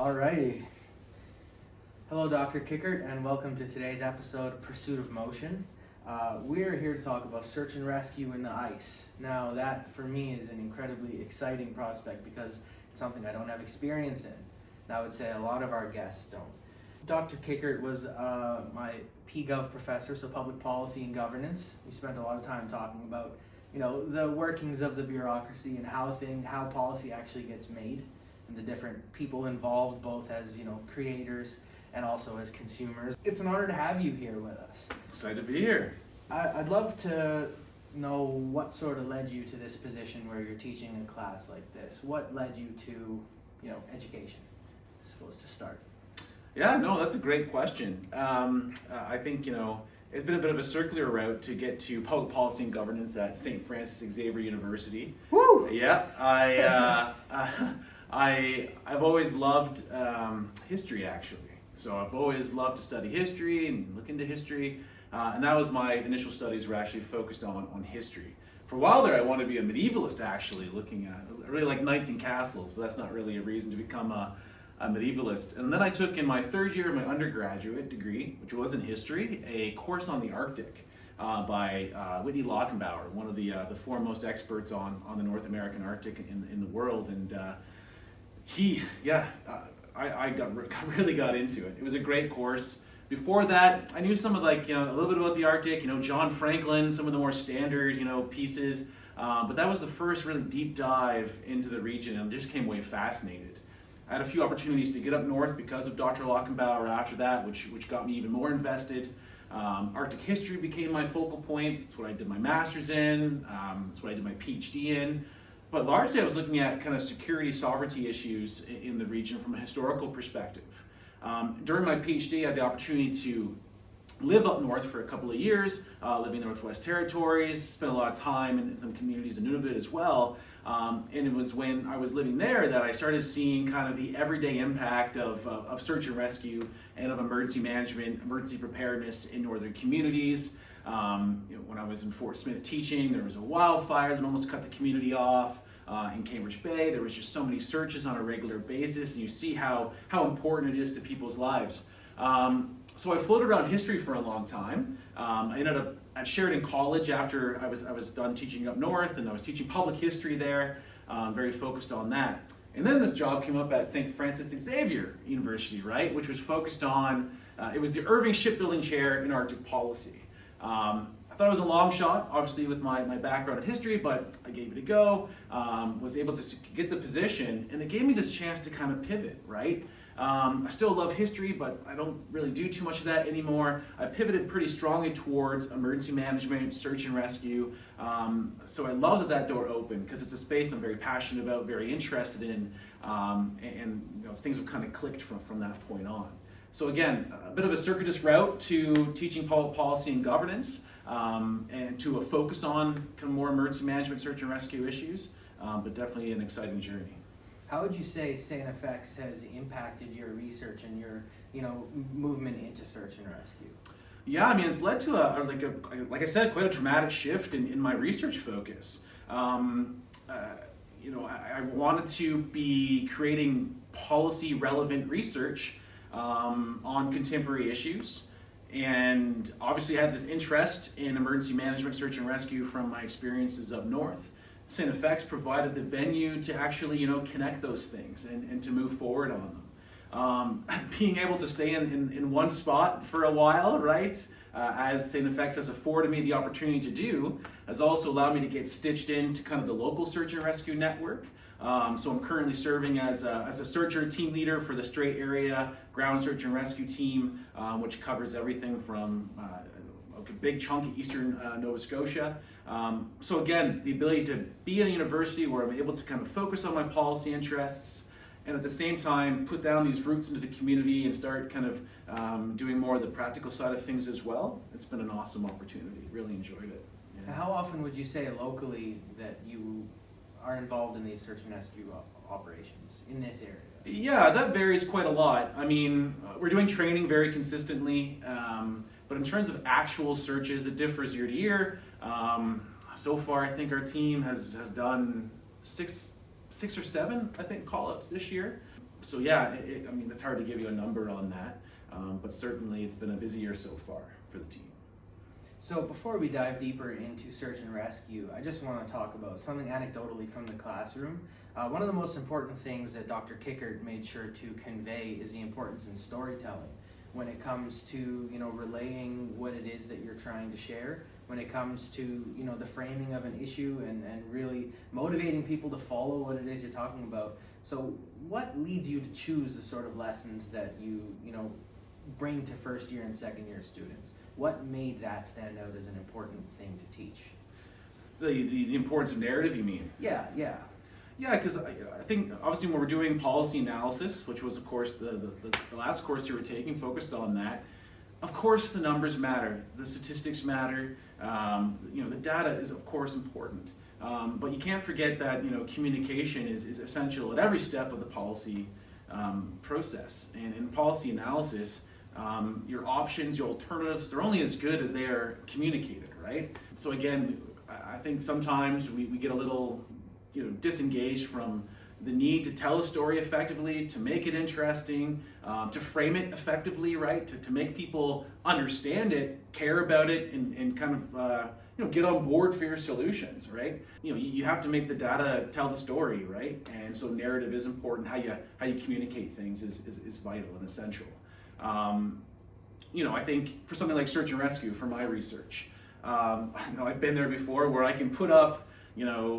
Alrighty. Hello, Dr. Kikkert, and welcome to today's episode, Pursuit of Motion. We're here to talk about search and rescue in the ice. Now, that for me is an incredibly exciting prospect because it's something I don't have experience in. And I would say a lot of our guests don't. Dr. Kikkert was my PGov professor, so public policy and governance. We spent a lot of time talking about, the workings of the bureaucracy and how policy actually gets made, and the different people involved, both as creators and also as consumers. It's an honor to have you here with us. Excited to be here. I'd love to know what sort of led you to this position where you're teaching a class like this. What led you to, education, I suppose, to start? Yeah, no, that's a great question. I think, it's been a bit of a circular route to get to public policy and governance at St. Francis Xavier University. Woo! Yeah, I've always loved history, actually. So I've always loved to study history and look into history. And that was my initial studies were actually focused on history. For a while there, I wanted to be a medievalist, actually, looking at, I really like knights and castles, but that's not really a reason to become a medievalist. And then I took in my third year of my undergraduate degree, which was in history, a course on the Arctic by Whitney Lockenbauer, one of the foremost experts on the North American Arctic in the world. And I really got into it. It was a great course. Before that, I knew some of a little bit about the Arctic, John Franklin, some of the more standard, pieces. But that was the first really deep dive into the region, and I just came away fascinated. I had a few opportunities to get up north because of Dr. Lockenbauer after that, which got me even more invested. Arctic history became my focal point. It's what I did my master's in. It's what I did my PhD in. But largely I was looking at kind of security, sovereignty issues in the region from a historical perspective. During my PhD, I had the opportunity to live up north for a couple of years, living in the Northwest Territories, spent a lot of time in some communities in Nunavut as well. And it was when I was living there that I started seeing kind of the everyday impact of search and rescue and of emergency management, emergency preparedness in northern communities. When I was in Fort Smith teaching, there was a wildfire that almost cut the community off. In Cambridge Bay, there was just so many searches on a regular basis, and you see how important it is to people's lives. So I floated around history for a long time. I ended up at Sheridan College after I was done teaching up north, and I was teaching public history there, very focused on that. And then this job came up at St. Francis Xavier University, right, which was focused on, it was the Irving Shipbuilding Chair in Arctic Policy. I thought it was a long shot, obviously with my background in history, but I gave it a go, was able to get the position, and it gave me this chance to kind of pivot, right? I still love history, but I don't really do too much of that anymore. I pivoted pretty strongly towards emergency management, search and rescue. So I love that door opened because it's a space I'm very passionate about, very interested in, and things have kind of clicked from that point on. So again, a bit of a circuitous route to teaching public policy and governance, and to a focus on kind of more emergency management, search and rescue issues, but definitely an exciting journey. How would you say St. FX has impacted your research and your, movement into search and rescue? Yeah, I mean, it's led to like I said, quite a dramatic shift in my research focus. I wanted to be creating policy relevant research on contemporary issues, and obviously had this interest in emergency management, search and rescue from my experiences up north. St. FX provided the venue to actually, connect those things and to move forward on them. Being able to stay in one spot for a while, right, as St. FX has afforded me the opportunity to do, has also allowed me to get stitched into kind of the local search and rescue network. So I'm currently serving as a searcher team leader for the Strait Area Ground Search and Rescue Team, which covers everything from a big chunk of eastern Nova Scotia. So again, the ability to be in a university where I'm able to kind of focus on my policy interests and at the same time put down these roots into the community and start kind of doing more of the practical side of things as well. It's been an awesome opportunity. Really enjoyed it. Yeah. How often would you say locally that you are involved in these search and rescue operations in this area? Yeah, that varies quite a lot. I mean, we're doing training very consistently, but in terms of actual searches, it differs year to year. So far, I think our team has done six or seven, I think, call-ups this year. So yeah, I mean, it's hard to give you a number on that, but certainly it's been a busy year so far for the team. So before we dive deeper into search and rescue, I just want to talk about something anecdotally from the classroom. One of the most important things that Dr. Kikkert made sure to convey is the importance in storytelling when it comes to, relaying what it is that you're trying to share, when it comes to, the framing of an issue and really motivating people to follow what it is you're talking about. So what leads you to choose the sort of lessons that you bring to first year and second year students? What made that stand out as an important thing to teach? The importance of narrative, you mean? Yeah. Yeah, because I think obviously when we're doing policy analysis, which was of course the last course you were taking, focused on that. Of course the numbers matter, the statistics matter, the data is of course important. But you can't forget that communication is essential at every step of the policy process. And in policy analysis, your options, your alternatives, they're only as good as they are communicated, right? So again, I think sometimes we get a little disengaged from the need to tell a story effectively, to make it interesting, to frame it effectively, right? To make people understand it, care about it, and kind of get on board for your solutions, right? You have to make the data tell the story, right? And so narrative is important. How you communicate things is vital and essential. I think for something like search and rescue, for my research, I've been there before where I can put up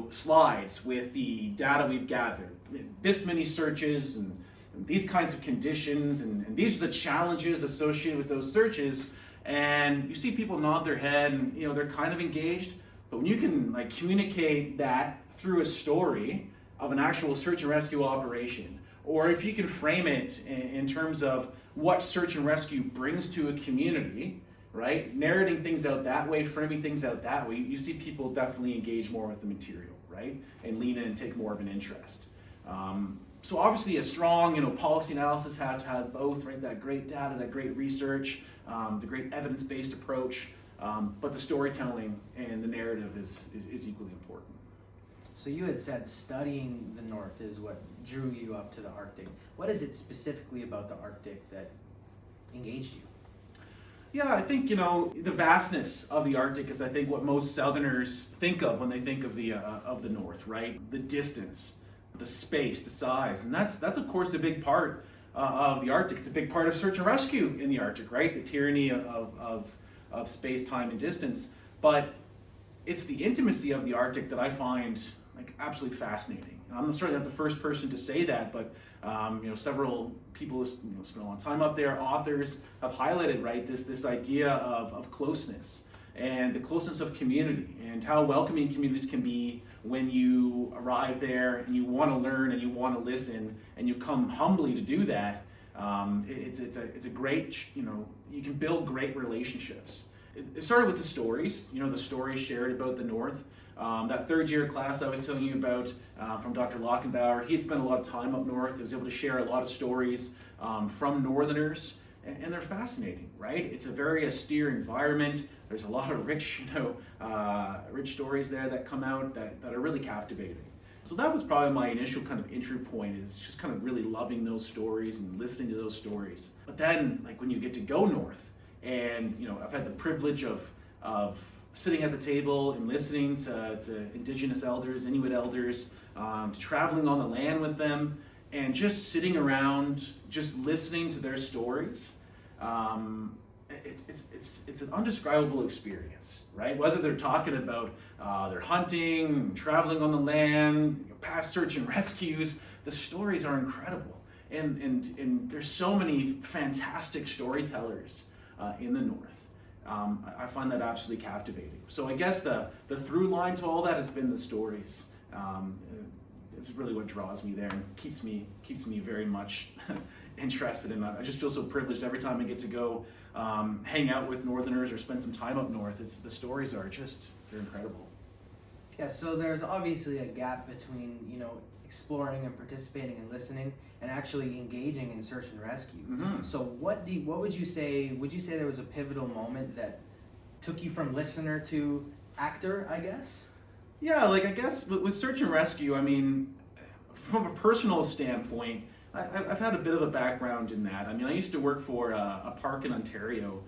slides with the data we've gathered, this many searches and these kinds of conditions, and these are the challenges associated with those searches, and you see people nod their head and they're kind of engaged. But when you can communicate that through a story of an actual search and rescue operation, or if you can frame it in terms of what search and rescue brings to a community, right? Narrating things out that way, framing things out that way, you see people definitely engage more with the material, right? And lean in and take more of an interest. So obviously a strong, policy analysis has to have both, right? That great data, that great research, the great evidence-based approach, but the storytelling and the narrative is equally important. So you had said studying the North is what drew you up to the Arctic. What is it specifically about the Arctic that engaged you? Yeah, I think the vastness of the Arctic is, I think, what most Southerners think of when they think of the North, right? The distance, the space, the size, and that's of course a big part of the Arctic. It's a big part of search and rescue in the Arctic, right? The tyranny of space, time, and distance. But it's the intimacy of the Arctic that I find absolutely fascinating. And I'm certainly not the first person to say that, but several people who spent a long time up there, authors, have highlighted, right, this idea of closeness and the closeness of community and how welcoming communities can be when you arrive there and you want to learn and you want to listen and you come humbly to do that. It's a great, you can build great relationships. It started with the stories, the stories shared about the North. That third year class I was telling you about from Dr. Lockenbauer, he had spent a lot of time up north. He was able to share a lot of stories from Northerners, and they're fascinating, right? It's a very austere environment. There's a lot of rich, rich stories there that come out that are really captivating. So that was probably my initial kind of entry point, is just kind of really loving those stories and listening to those stories. But then, when you get to go north, and I've had the privilege of sitting at the table and listening to Indigenous elders, Inuit elders, to traveling on the land with them, and just sitting around, just listening to their stories. It's an undescribable experience, right? Whether they're talking about their hunting, traveling on the land, past search and rescues, the stories are incredible. And there's so many fantastic storytellers in the North. I find that absolutely captivating. So I guess the through line to all that has been the stories. It's really what draws me there and keeps me very much interested in that. I just feel so privileged every time I get to go hang out with Northerners or spend some time up north. The stories are they're incredible. Yeah, so there's obviously a gap between, exploring and participating and listening and actually engaging in search and rescue. Mm-hmm. So what would you say? Would you say there was a pivotal moment that took you from listener to actor, I guess? Yeah, I guess with search and rescue, I mean, from a personal standpoint, I've had a bit of a background in that. I mean, I used to work for a park in Ontario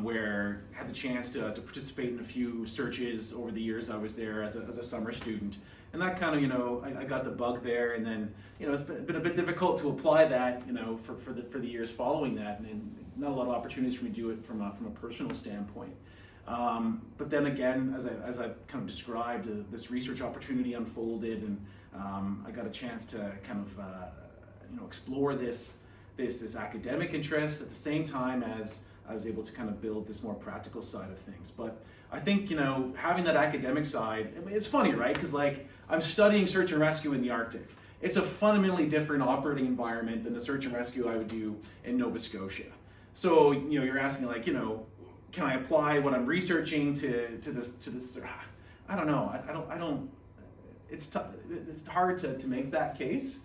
where I had the chance to participate in a few searches over the years I was there as a summer student. And that kind of, I got the bug there, and then, it's been a bit difficult to apply that, for the years following that, and not a lot of opportunities for me to do it from a personal standpoint. But then again, as I kind of described, this research opportunity unfolded, and I got a chance to kind of, explore this academic interest at the same time as I was able to kind of build this more practical side of things. But I think, having that academic side, I mean, it's funny, right? Because I'm studying search and rescue in the Arctic. It's a fundamentally different operating environment than the search and rescue I would do in Nova Scotia. So, you're asking can I apply what I'm researching to this? I don't know. I don't. It's hard to make that case.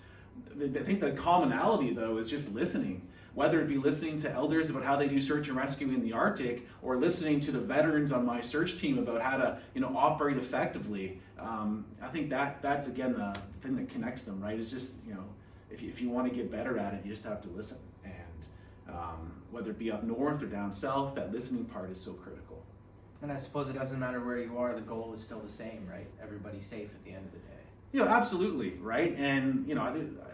I think the commonality though is just listening. Whether it be listening to elders about how they do search and rescue in the Arctic, or listening to the veterans on my search team about how to, operate effectively. I think that's again the thing that connects them, right? Is just, if you want to get better at it, you just have to listen. And whether it be up north or down south, that listening part is so critical. And I suppose it doesn't matter where you are, the goal is still the same, right? Everybody's safe at the end of the day. Absolutely, right? And,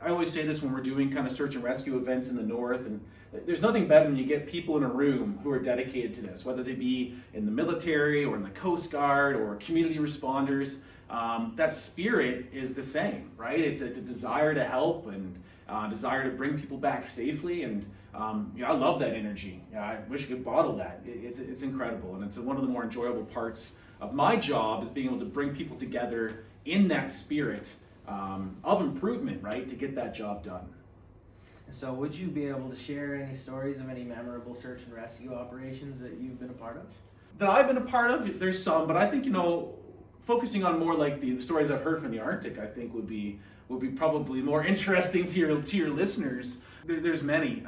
I always say this when we're doing kind of search and rescue events in the north, and there's nothing better than you get people in a room who are dedicated to this, whether they be in the military or in the Coast Guard or community responders. That spirit is the same, right? It's a desire to help and desire to bring people back safely, and I love that energy. I wish I could bottle that. It's incredible, and it's one of the more enjoyable parts of my job is being able to bring people together in that spirit of improvement, right, to get that job done. So would you be able to share any stories of any memorable search and rescue operations that you've been a part of? That I've been a part of, there's some, but I think, focusing on more like the stories I've heard from the Arctic, I think would be probably more interesting to your listeners. There's many.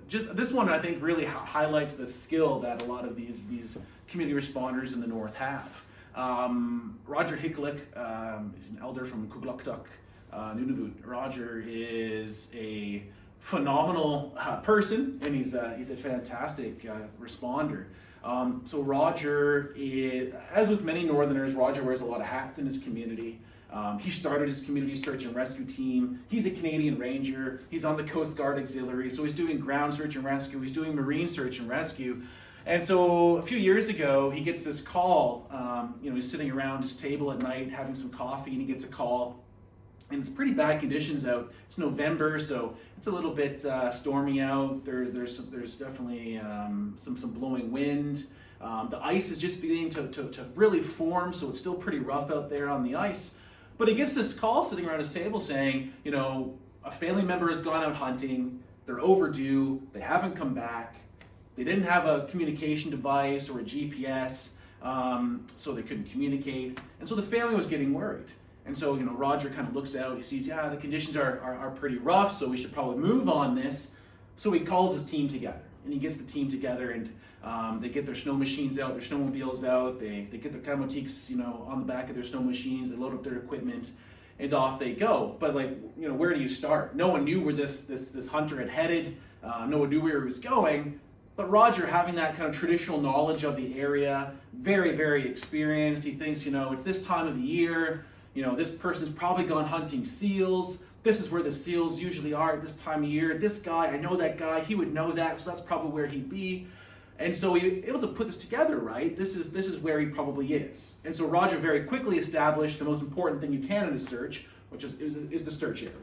This one I think really highlights the skill that a lot of these community responders in the north have. Roger Hicklick is an elder from Kugluktuk, Nunavut. Roger is a phenomenal person, and he's a fantastic responder. So Roger, as with many Northerners, Roger wears a lot of hats in his community. He started his community search and rescue team. He's a Canadian Ranger. He's on the Coast Guard Auxiliary, so he's doing ground search and rescue. He's doing marine search and rescue. And so a few years ago, he gets this call. He's sitting around his table at night having some coffee, and he gets a call. And it's pretty bad conditions out. It's November, so it's a little bit stormy out. There's definitely some blowing wind. The ice is just beginning to really form, so it's still pretty rough out there on the ice. But he gets this call sitting around his table saying, a family member has gone out hunting. They're overdue. They haven't come back. They didn't have a communication device or a GPS, so they couldn't communicate. And so the family was getting worried. And so, Roger kind of looks out, he sees, the conditions are pretty rough, so we should probably move on this. So he calls his team together, and he gets the team together, and they get their snow machines out, their snowmobiles out, they get their camotiques, on the back of their snow machines, they load up their equipment, and off they go. But where do you start? No one knew where this hunter had headed, no one knew where he was going. But Roger, having that kind of traditional knowledge of the area, very, very experienced, he thinks, it's this time of the year, this person's probably gone hunting seals. This is where the seals usually are at this time of year. This guy, I know that guy, he would know that, so that's probably where he'd be. And so he was able to put this together, right? This is where he probably is. And so Roger very quickly established the most important thing you can in a search, which is the search area.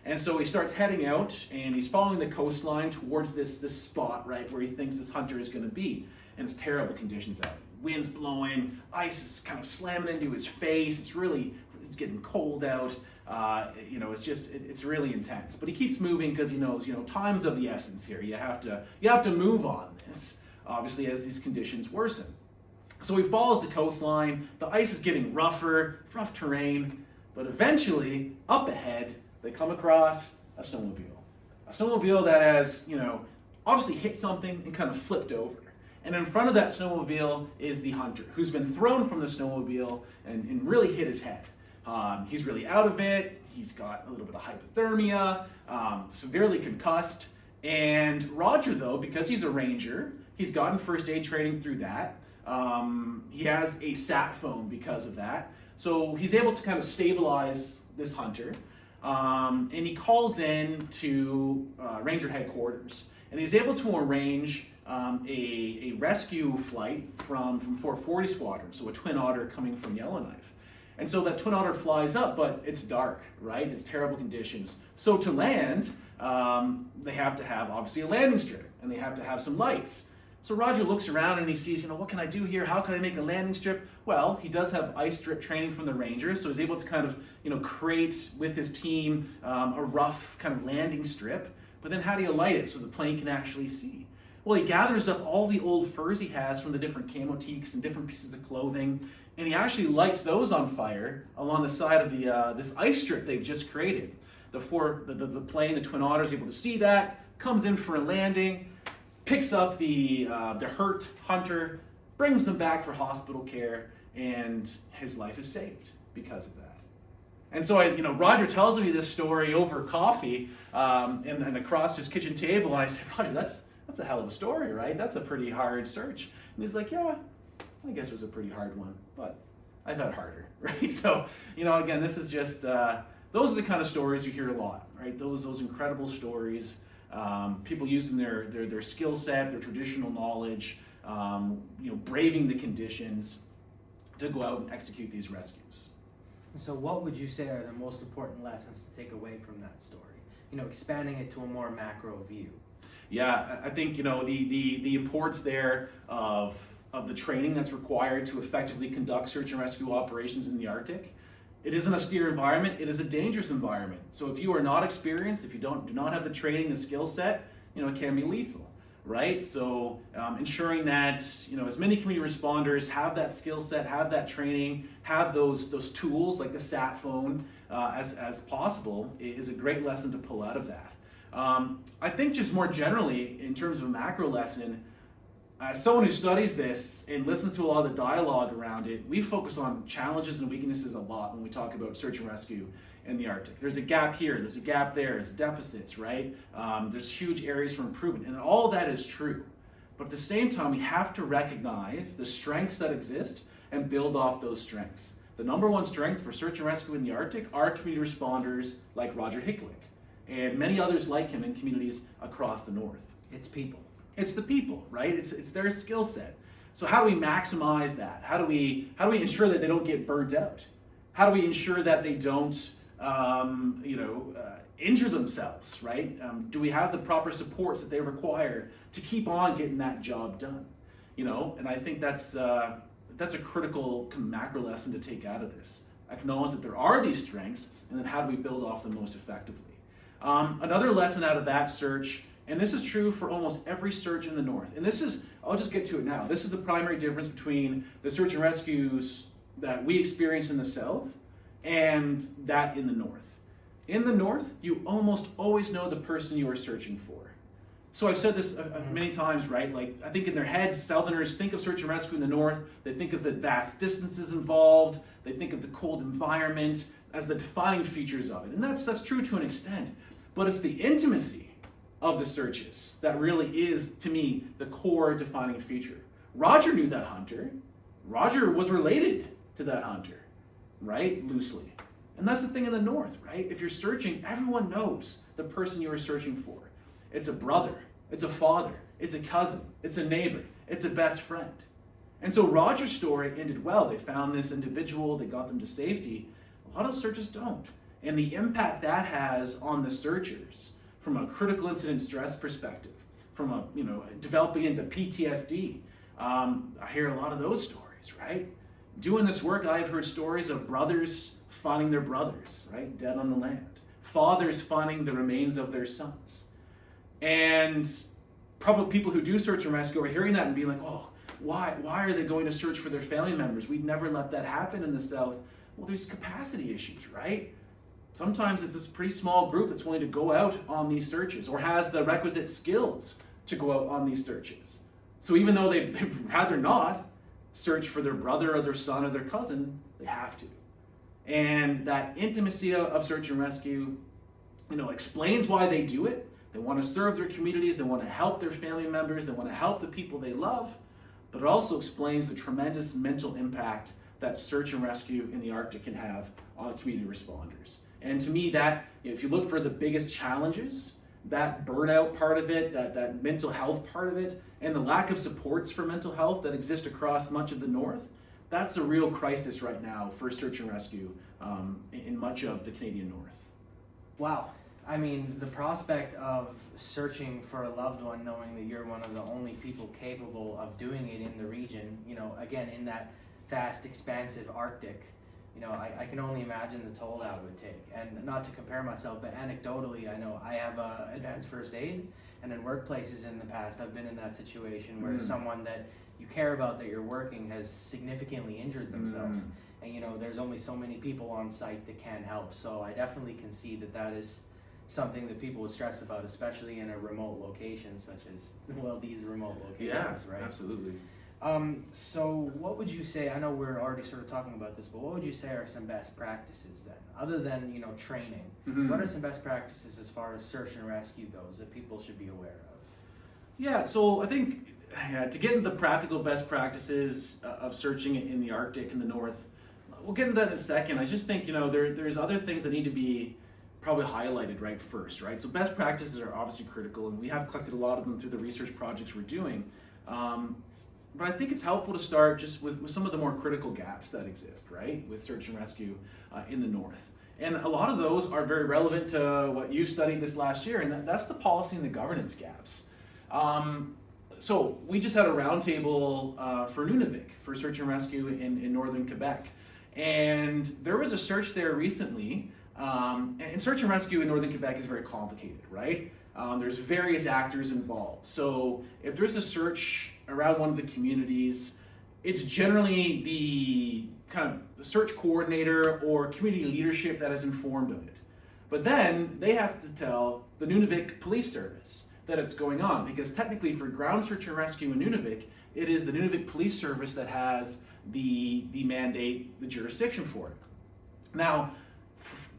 And so he starts heading out, and he's following the coastline towards this spot, right, where he thinks this hunter is going to be. And it's terrible conditions out. Wind's blowing, ice is kind of slamming into his face. It's getting cold out. It's really intense. But he keeps moving because he knows, time's of the essence here. You have to move on this, obviously, as these conditions worsen. So he follows the coastline. The ice is getting rougher, rough terrain. But eventually, up ahead, they come across a snowmobile. A snowmobile that has, obviously hit something and kind of flipped over. And in front of that snowmobile is the hunter, who's been thrown from the snowmobile and really hit his head. He's really out of it. He's got a little bit of hypothermia, severely concussed. And Roger, though, because he's a ranger, he's gotten first aid training through that. He has a sat phone because of that. So he's able to kind of stabilize this hunter. And he calls in to Ranger headquarters. And he's able to arrange a rescue flight from 440 Squadron, so a Twin Otter coming from Yellowknife. And so that Twin Otter flies up, but it's dark, right? It's terrible conditions. So to land, they have to have, obviously, a landing strip, and they have to have some lights. So Roger looks around and he sees, what can I do here? How can I make a landing strip? Well, he does have ice strip training from the Rangers, so he's able to kind of, create with his team a rough kind of landing strip. But then how do you light it so the plane can actually see? Well, he gathers up all the old furs he has from the different camotiques and different pieces of clothing, and he actually lights those on fire along the side of the this ice strip they've just created. The plane, the Twin Otter, is able to see that, comes in for a landing, picks up the hurt hunter, brings them back for hospital care, and his life is saved because of that. And so Roger tells me this story over coffee and across his kitchen table, and I said, Roger, that's a hell of a story, right? That's a pretty hard search. And he's like, yeah, I guess it was a pretty hard one, but I've had harder, right? So, again, this is just, those are the kind of stories you hear a lot, right? Those incredible stories, people using their skill set, their traditional knowledge, braving the conditions to go out and execute these rescues. So what would you say are the most important lessons to take away from that story? Expanding it to a more macro view. Yeah, I think the importance there of the training that's required to effectively conduct search and rescue operations in the Arctic. It is an austere environment. It is a dangerous environment. So if you are not experienced, if you do not have the training, the skill set, it can be lethal, right? So ensuring that as many community responders have that skill set, have that training, have those tools like the sat phone as possible is a great lesson to pull out of that. I think just more generally, in terms of a macro lesson, as someone who studies this and listens to a lot of the dialogue around it, we focus on challenges and weaknesses a lot when we talk about search and rescue in the Arctic. There's a gap here, there's a gap there, there's deficits, right? There's huge areas for improvement, and all of that is true. But at the same time, we have to recognize the strengths that exist and build off those strengths. The number one strength for search and rescue in the Arctic are community responders like Roger Hicklick and many others like him in communities across the north. It's people. It's the people, right? It's their skill set. So how do we maximize that? How do we ensure that they don't get burnt out? How do we ensure that they don't injure themselves, right? Do we have the proper supports that they require to keep on getting that job done? And I think that's a critical macro lesson to take out of this. Acknowledge that there are these strengths, and then how do we build off them most effectively? Another lesson out of that search, and this is true for almost every search in the north, and I'll just get to it now. This is the primary difference between the search and rescues that we experience in the south and that in the north. In the north, you almost always know the person you are searching for. So I've said this many times, right? Like, I think in their heads, Southerners think of search and rescue in the north. They think of the vast distances involved. They think of the cold environment as the defining features of it. And that's true to an extent. But it's the intimacy of the searches that really is, to me, the core defining feature. Roger knew that hunter. Roger was related to that hunter, right? Loosely. And that's the thing in the north, right? If you're searching, everyone knows the person you are searching for. It's a brother, it's a father, it's a cousin, it's a neighbor, it's a best friend. And so Roger's story ended well. They found this individual, they got them to safety. A lot of searches don't. And the impact that has on the searchers from a critical incident stress perspective, from developing into PTSD. I hear a lot of those stories, right? Doing this work, I've heard stories of brothers finding their brothers, right, dead on the land. Fathers finding the remains of their sons. And probably people who do search and rescue are hearing that and being like, oh, why are they going to search for their family members? We'd never let that happen in the South. Well, there's capacity issues, right? Sometimes it's this pretty small group that's willing to go out on these searches or has the requisite skills to go out on these searches. So even though they'd rather not search for their brother or their son or their cousin, they have to. And that intimacy of search and rescue, explains why they do it. They want to serve their communities, they want to help their family members, they want to help the people they love, but it also explains the tremendous mental impact that search and rescue in the Arctic can have on community responders. And to me, that if you look for the biggest challenges, that burnout part of it, that mental health part of it, and the lack of supports for mental health that exist across much of the North, that's a real crisis right now for search and rescue in much of the Canadian North. Wow. I mean, the prospect of searching for a loved one, knowing that you're one of the only people capable of doing it in the region, again, in that vast, expansive Arctic, I can only imagine the toll that would take. And not to compare myself, but anecdotally, I know I have advanced first aid, and in workplaces in the past, I've been in that situation where someone that you care about that you're working has significantly injured themselves. And there's only so many people on site that can help. So I definitely can see that is something that people would stress about, especially in a remote location such as, these remote locations, right? Absolutely. So what would you say, I know we're already sort of talking about this, but what would you say are some best practices then? Other than, training, what are some best practices as far as search and rescue goes that people should be aware of? Yeah, so I think to get into the practical best practices of searching in the Arctic in the North, we'll get into that in a second. I just think, there's other things that need to be probably highlighted right first, right? So best practices are obviously critical, and we have collected a lot of them through the research projects we're doing. But I think it's helpful to start just with some of the more critical gaps that exist, right, with search and rescue in the North. And a lot of those are very relevant to what you studied this last year, and that's the policy and the governance gaps. So we just had a roundtable for Nunavik for search and rescue in northern Quebec. And there was a search there recently, and search and rescue in northern Quebec is very complicated, right? There's various actors involved. So if there's a search around one of the communities, it's generally the kind of the search coordinator or community leadership that is informed of it. But then they have to tell the Nunavik Police Service that it's going on, because technically for ground search and rescue in Nunavik, it is the Nunavik Police Service that has the mandate, the jurisdiction for it. Now,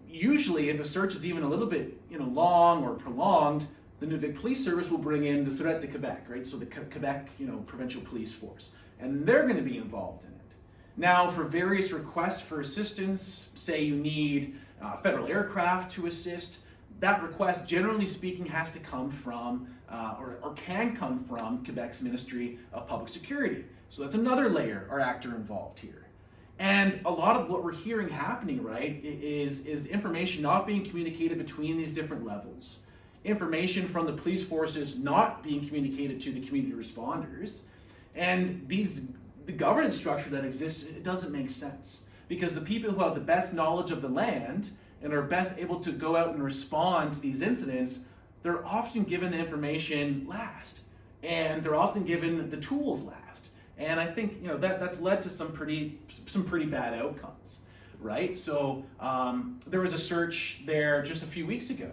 usually if the search is even a little bit long or prolonged, the Nunavik Police Service will bring in the Sûreté de Québec, right? So the Quebec Provincial Police Force, and they're going to be involved in it. Now, for various requests for assistance, say you need federal aircraft to assist, that request, generally speaking, has to come from, or can come from, Quebec's Ministry of Public Security. So that's another layer or actor involved here. And a lot of what we're hearing happening, right, is information not being communicated between these different levels, information from the police forces not being communicated to the community responders, and the governance structure that exists, it doesn't make sense. Because the people who have the best knowledge of the land and are best able to go out and respond to these incidents, they're often given the information last, and they're often given the tools last. And I think that's led to some pretty bad outcomes, right? So there was a search there just a few weeks ago.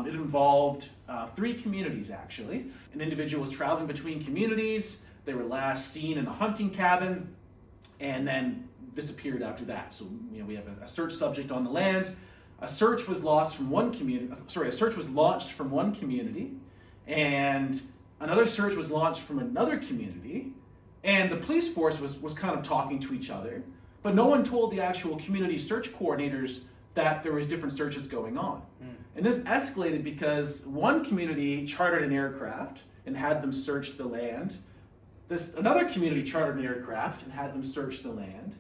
It involved 3 communities actually. An individual was traveling between communities. They were last seen in a hunting cabin, and then disappeared after that. So we have a search subject on the land. A search was launched from one community, and another search was launched from another community, and the police force was kind of talking to each other, but no one told the actual community search coordinators that there was different searches going on. And this escalated because one community chartered an aircraft and had them search the land. Another community chartered an aircraft and had them search the land.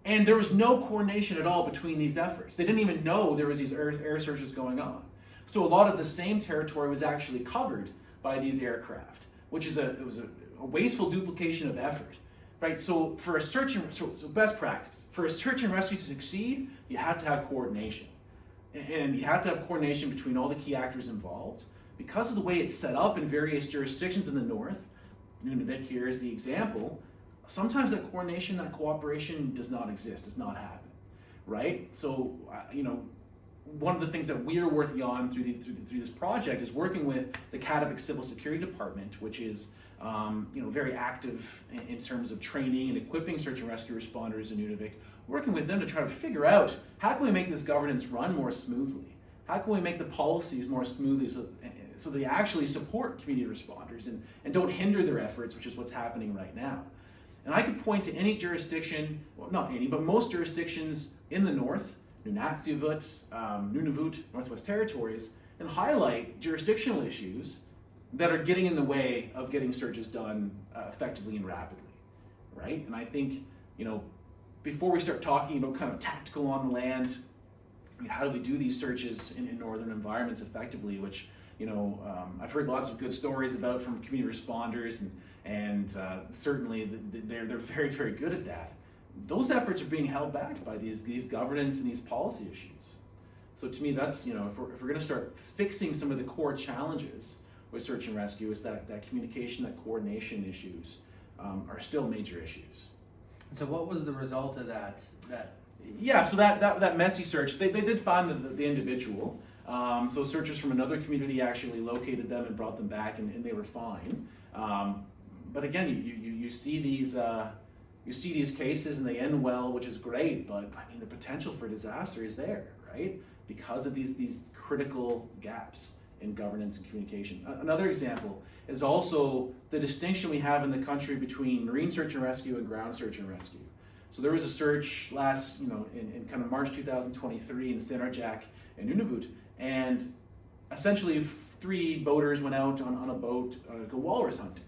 And there was no coordination at all between these efforts. They didn't even know there was these air searches going on. So a lot of the same territory was actually covered by these aircraft, which is it was a wasteful duplication of effort, right? So for a so best practice, for a search and rescue to succeed, you have to have coordination. And you have to have coordination between all the key actors involved. Because of the way it's set up in various jurisdictions in the North, Nunavik here is the example, sometimes that coordination, that cooperation does not exist, does not happen, right? So, one of the things that we're working on through this project is working with the Kativik Civil Security Department, which is very active in terms of training and equipping search and rescue responders in Nunavik, working with them to try to figure out how can we make this governance run more smoothly? How can we make the policies more smoothly so they actually support community responders and don't hinder their efforts, which is what's happening right now. And I could point to any jurisdiction, well, not any, but most jurisdictions in the north, Nunavut, Northwest Territories, and highlight jurisdictional issues that are getting in the way of getting searches done effectively and rapidly, right? And I think, before we start talking about kind of tactical on the land, how do we do these searches in northern environments effectively, which, I've heard lots of good stories about from community responders, and certainly they're very, very good at that. Those efforts are being held back by these governance and these policy issues. So to me, that's, if we're going to start fixing some of the core challenges with search and rescue, is that communication, that coordination issues are still major issues. And so what was the result of that? Yeah, so that messy search, they did find the individual. So searchers from another community actually located them and brought them back, and they were fine. But again, you see these cases and they end well, which is great. But I mean, the potential for disaster is there, right? Because of these critical gaps in governance and communication. Another example is also the distinction we have in the country between marine search and rescue and ground search and rescue. So there was a search in kind of March 2023 in Sinarjak and Nunavut, and essentially 3 boaters went out on a boat go walrus hunting,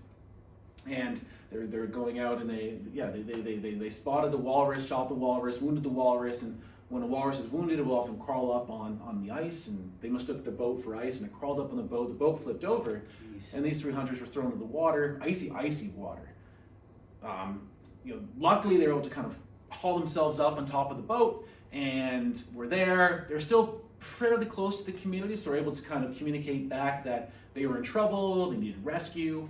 and they're going out and they spotted the walrus, shot the walrus, wounded the walrus, and when a walrus is wounded, it will often crawl up on the ice, and they mistook the boat for ice, and it crawled up on the boat flipped over. Jeez. And these 3 hunters were thrown into the water, icy water. Luckily they were able to kind of haul themselves up on top of the boat, and were there. They're still fairly close to the community, so we're able to kind of communicate back that they were in trouble, they needed rescue.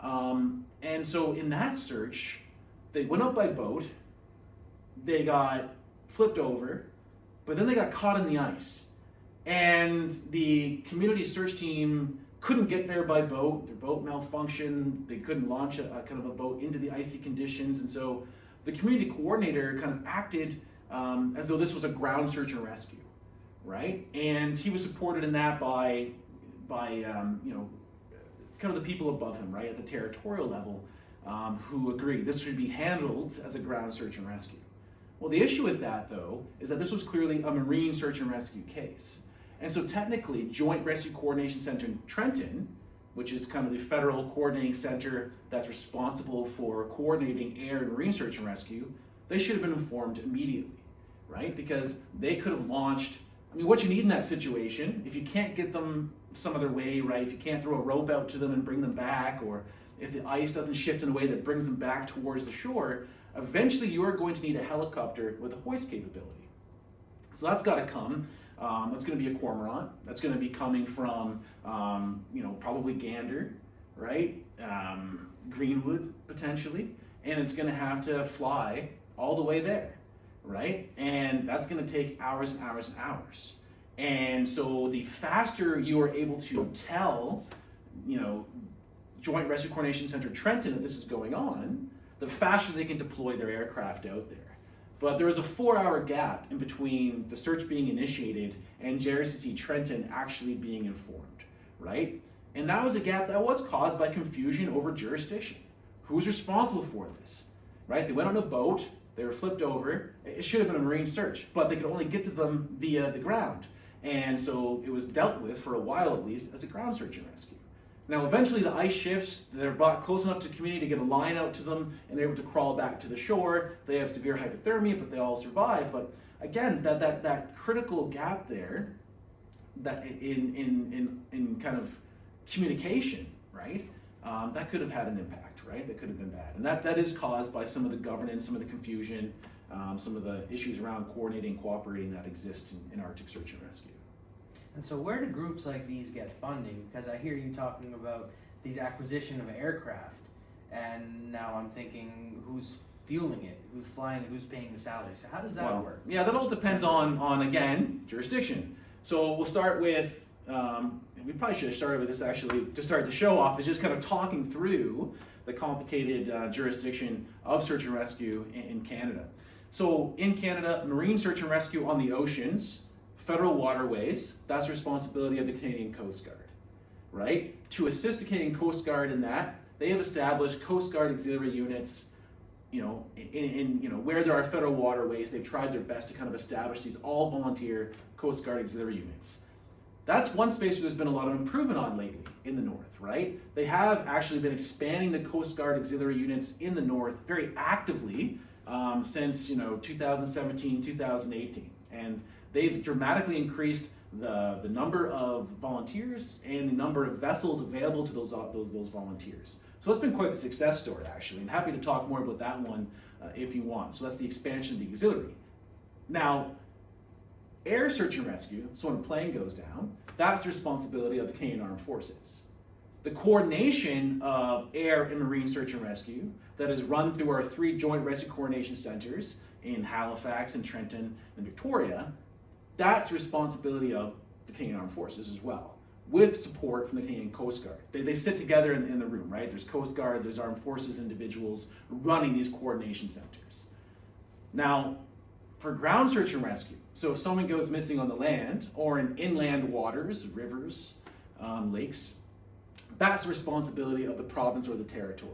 And so in that search, they went up by boat, they got flipped over, but then they got caught in the ice. And the community search team couldn't get there by boat. Their boat malfunctioned. They couldn't launch a kind of a boat into the icy conditions. And so the community coordinator kind of acted as though this was a ground search and rescue, right? And he was supported in that by kind of the people above him, right, at the territorial level, who agreed this should be handled as a ground search and rescue. Well, the issue with that, though, is that this was clearly a marine search and rescue case. And so technically, Joint Rescue Coordination Center in Trenton, which is kind of the federal coordinating center that's responsible for coordinating air and marine search and rescue, they should have been informed immediately, right? Because they could have launched, what you need in that situation, if you can't get them some other way, right? If you can't throw a rope out to them and bring them back, or if the ice doesn't shift in a way that brings them back towards the shore, eventually you are going to need a helicopter with a hoist capability. So that's got to come. That's going to be a cormorant. That's going to be coming from, probably Gander, right? Greenwood, potentially. And it's going to have to fly all the way there, right? And that's going to take hours and hours and hours. And so the faster you are able to tell, Joint Rescue Coordination Center Trenton that this is going on, the faster they can deploy their aircraft out there. But there was a 4-hour gap in between the search being initiated and JRCC Trenton actually being informed, right? And that was a gap that was caused by confusion over jurisdiction. Who's responsible for this, right? They went on a boat, they were flipped over. It should have been a marine search, but they could only get to them via the ground. And so it was dealt with, for a while at least, as a ground search and rescue. Now, eventually the ice shifts, they're brought close enough to the community to get a line out to them, and they're able to crawl back to the shore. They have severe hypothermia, but they all survive. But again, that critical gap there, that in kind of communication, right? That could have had an impact, right? That could have been bad. And that is caused by some of the governance, some of the confusion, some of the issues around coordinating, cooperating that exist in Arctic search and rescue. And so where do groups like these get funding? Because I hear you talking about these acquisition of aircraft, and now I'm thinking, who's fueling it, who's flying it, who's paying the salary? So how does that work? Yeah, that all depends on again, jurisdiction. So we'll start with, we probably should have started with this actually to start the show off, is just kind of talking through the complicated jurisdiction of search and rescue in Canada. So in Canada, marine search and rescue on the oceans, federal waterways, that's the responsibility of the Canadian Coast Guard, right? To assist the Canadian Coast Guard in that, they have established Coast Guard auxiliary units, in where there are federal waterways. They've tried their best to kind of establish these all volunteer Coast Guard auxiliary units. That's one space where there's been a lot of improvement on lately in the north, right? They have actually been expanding the Coast Guard auxiliary units in the north very actively since 2017, 2018, and they've dramatically increased the number of volunteers and the number of vessels available to those volunteers. So it's been quite a success story, actually. I'm happy to talk more about that one if you want. So that's the expansion of the auxiliary. Now, air search and rescue, so when a plane goes down, that's the responsibility of the Canadian Armed Forces. The coordination of air and marine search and rescue that is run through our 3 joint rescue coordination centers in Halifax and Trenton and Victoria, that's the responsibility of the Canadian Armed Forces as well, with support from the Canadian Coast Guard. They sit together in the room, right? There's Coast Guard, there's Armed Forces individuals running these coordination centers. Now, for ground search and rescue, so if someone goes missing on the land or in inland waters, rivers, lakes, that's the responsibility of the province or the territory.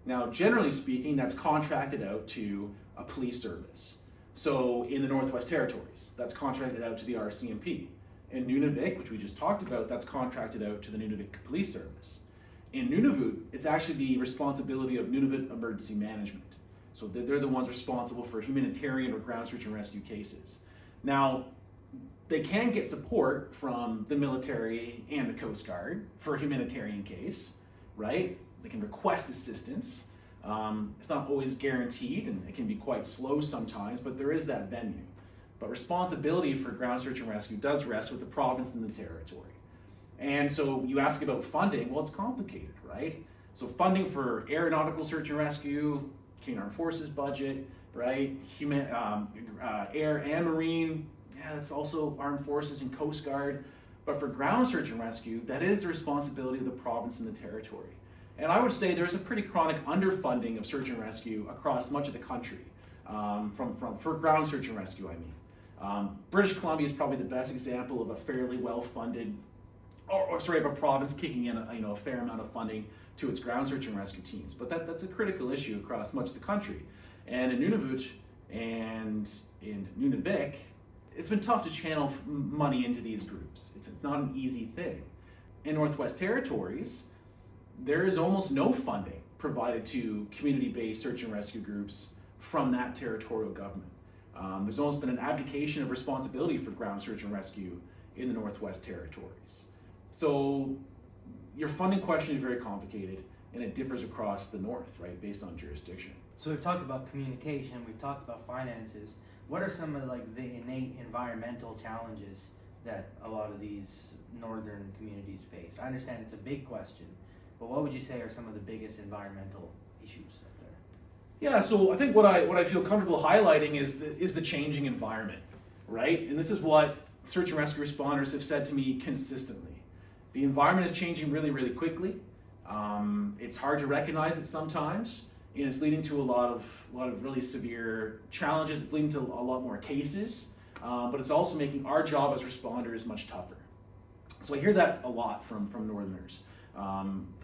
Now, generally speaking, that's contracted out to a police service. So in the Northwest Territories, that's contracted out to the RCMP. In Nunavik, which we just talked about, that's contracted out to the Nunavik Police Service. In Nunavut, it's actually the responsibility of Nunavut Emergency Management. So they're the ones responsible for humanitarian or ground search and rescue cases. Now, they can get support from the military and the Coast Guard for a humanitarian case, right? They can request assistance. It's not always guaranteed, and it can be quite slow sometimes, but there is that venue. But responsibility for ground search and rescue does rest with the province and the territory. And so you ask about funding, well, it's complicated, right? So funding for aeronautical search and rescue, Canadian Armed Forces budget, right? Air and marine, yeah, that's also Armed Forces and Coast Guard. But for ground search and rescue, that is the responsibility of the province and the territory. And I would say there's a pretty chronic underfunding of search and rescue across much of the country, for ground search and rescue, I mean. British Columbia is probably the best example of a fairly well-funded, of a province kicking in a fair amount of funding to its ground search and rescue teams. But that's a critical issue across much of the country. And in Nunavut and in Nunavik, it's been tough to channel money into these groups. It's not an easy thing. In Northwest Territories, there is almost no funding provided to community-based search and rescue groups from that territorial government. There's almost been an abdication of responsibility for ground search and rescue in the Northwest Territories. So your funding question is very complicated, and it differs across the North, right, based on jurisdiction. So we've talked about communication, we've talked about finances. What are some of the innate environmental challenges that a lot of these northern communities face? I understand it's a big question, but what would you say are some of the biggest environmental issues out there? Yeah, so I think what I feel comfortable highlighting is the changing environment, right? And this is what search and rescue responders have said to me consistently. The environment is changing really, really quickly. It's hard to recognize it sometimes, and it's leading to a lot of really severe challenges. It's leading to a lot more cases, but it's also making our job as responders much tougher. So I hear that a lot from Northerners.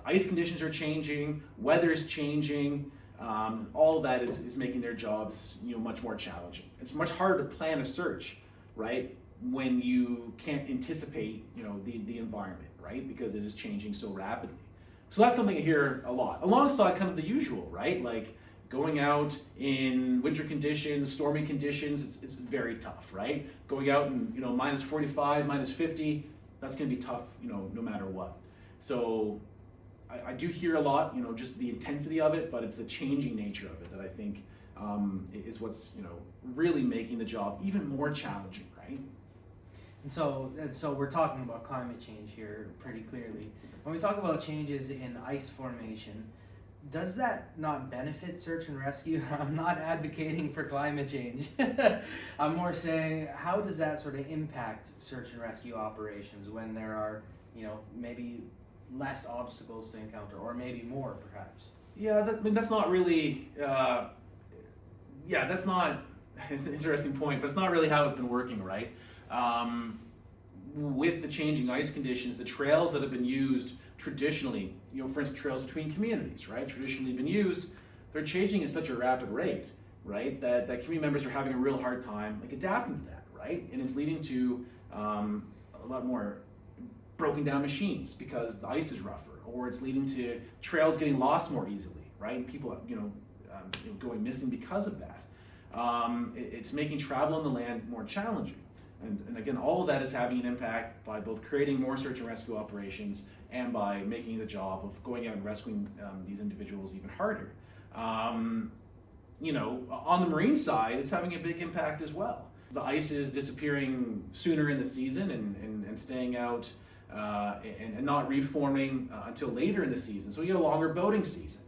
Ice conditions are changing, weather is changing, all of that is making their jobs much more challenging. It's much harder to plan a search, right, when you can't anticipate the environment, right, because it is changing so rapidly. So that's something I hear a lot, alongside kind of the usual, right, like going out in winter conditions, stormy conditions, it's very tough, right? Going out in minus 45, minus 50, that's going to be tough, no matter what. So I do hear a lot, just the intensity of it, but it's the changing nature of it that I think is what's really making the job even more challenging, right? And so we're talking about climate change here pretty clearly. When we talk about changes in ice formation, does that not benefit search and rescue? I'm not advocating for climate change. I'm more saying, how does that sort of impact search and rescue operations when there are, maybe less obstacles to encounter, or maybe more, perhaps? Yeah, that's not really yeah, that's not, it's an interesting point, but it's not really how it's been working, right? With the changing ice conditions, the trails that have been used traditionally, for instance, trails between communities, right, traditionally been used, they're changing at such a rapid rate, right, that community members are having a real hard time like adapting to that, right? And it's leading to a lot more broken down machines because the ice is rougher, or it's leading to trails getting lost more easily, right? And people, going missing because of that. It's making travel on the land more challenging. And again, all of that is having an impact by both creating more search and rescue operations and by making the job of going out and rescuing these individuals even harder. On the marine side, it's having a big impact as well. The ice is disappearing sooner in the season and staying out and not reforming until later in the season. So you have a longer boating season.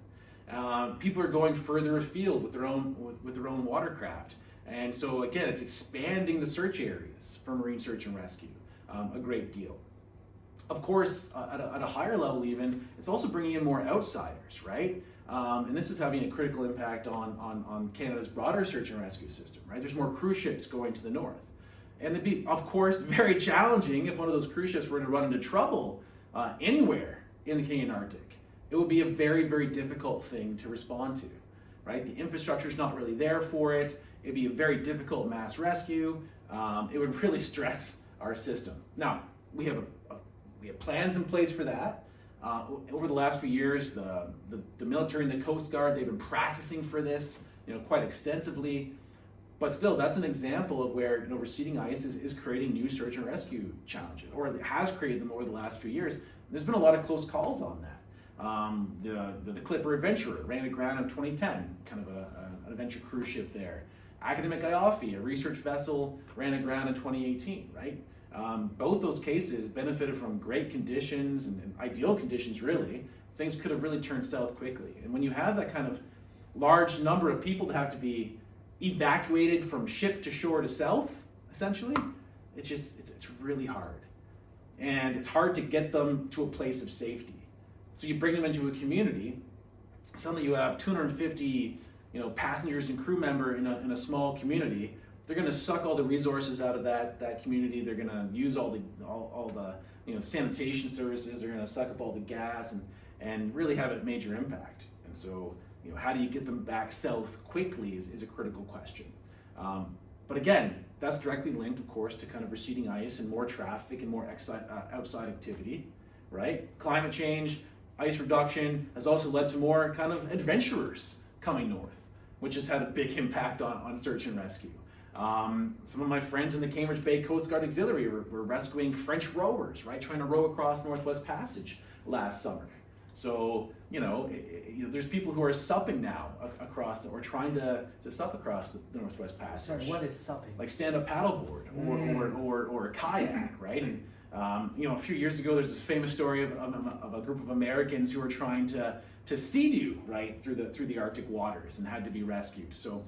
People are going further afield with their own watercraft. And so again, it's expanding the search areas for marine search and rescue a great deal. Of course, at a higher level even, it's also bringing in more outsiders, right? And this is having a critical impact on Canada's broader search and rescue system, right? There's more cruise ships going to the north. And it'd be, of course, very challenging if one of those cruise ships were to run into trouble anywhere in the Canadian Arctic. It would be a very, very difficult thing to respond to, right? The infrastructure is not really there for it. It'd be a very difficult mass rescue. It would really stress our system. Now, we have plans in place for that. Over the last few years, the military and the Coast Guard, they've been practicing for this, quite extensively. But still, that's an example of where receding ice is creating new search and rescue challenges, or it has created them over the last few years. There's been a lot of close calls on that. The Clipper Adventurer ran aground in 2010, kind of an adventure cruise ship there. Academic IOFI, a research vessel, ran aground in 2018, right? Both those cases benefited from great conditions and ideal conditions, really. Things could have really turned south quickly. And when you have that kind of large number of people that have to be evacuated from ship to shore to south, essentially, it's really hard. And it's hard to get them to a place of safety. So you bring them into a community, suddenly you have 250 passengers and crew member in a small community. They're going to suck all the resources out of that community. They're going to use all the sanitation services. They're going to suck up all the gas and really have a major impact. And so how do you get them back south quickly is a critical question. But again, that's directly linked, of course, to kind of receding ice and more traffic and more outside activity, right? Climate change, ice reduction has also led to more kind of adventurers coming north, which has had a big impact on search and rescue. Some of my friends in the Cambridge Bay Coast Guard Auxiliary were rescuing French rowers, right, trying to row across Northwest Passage last summer. So, there's people who are supping now across, or trying to sup across the Northwest Passage. Sorry, what is supping? Like stand-up paddleboard or a kayak, right? And, a few years ago, there's this famous story of a group of Americans who were trying to sea-doo, right, through the Arctic waters and had to be rescued. So,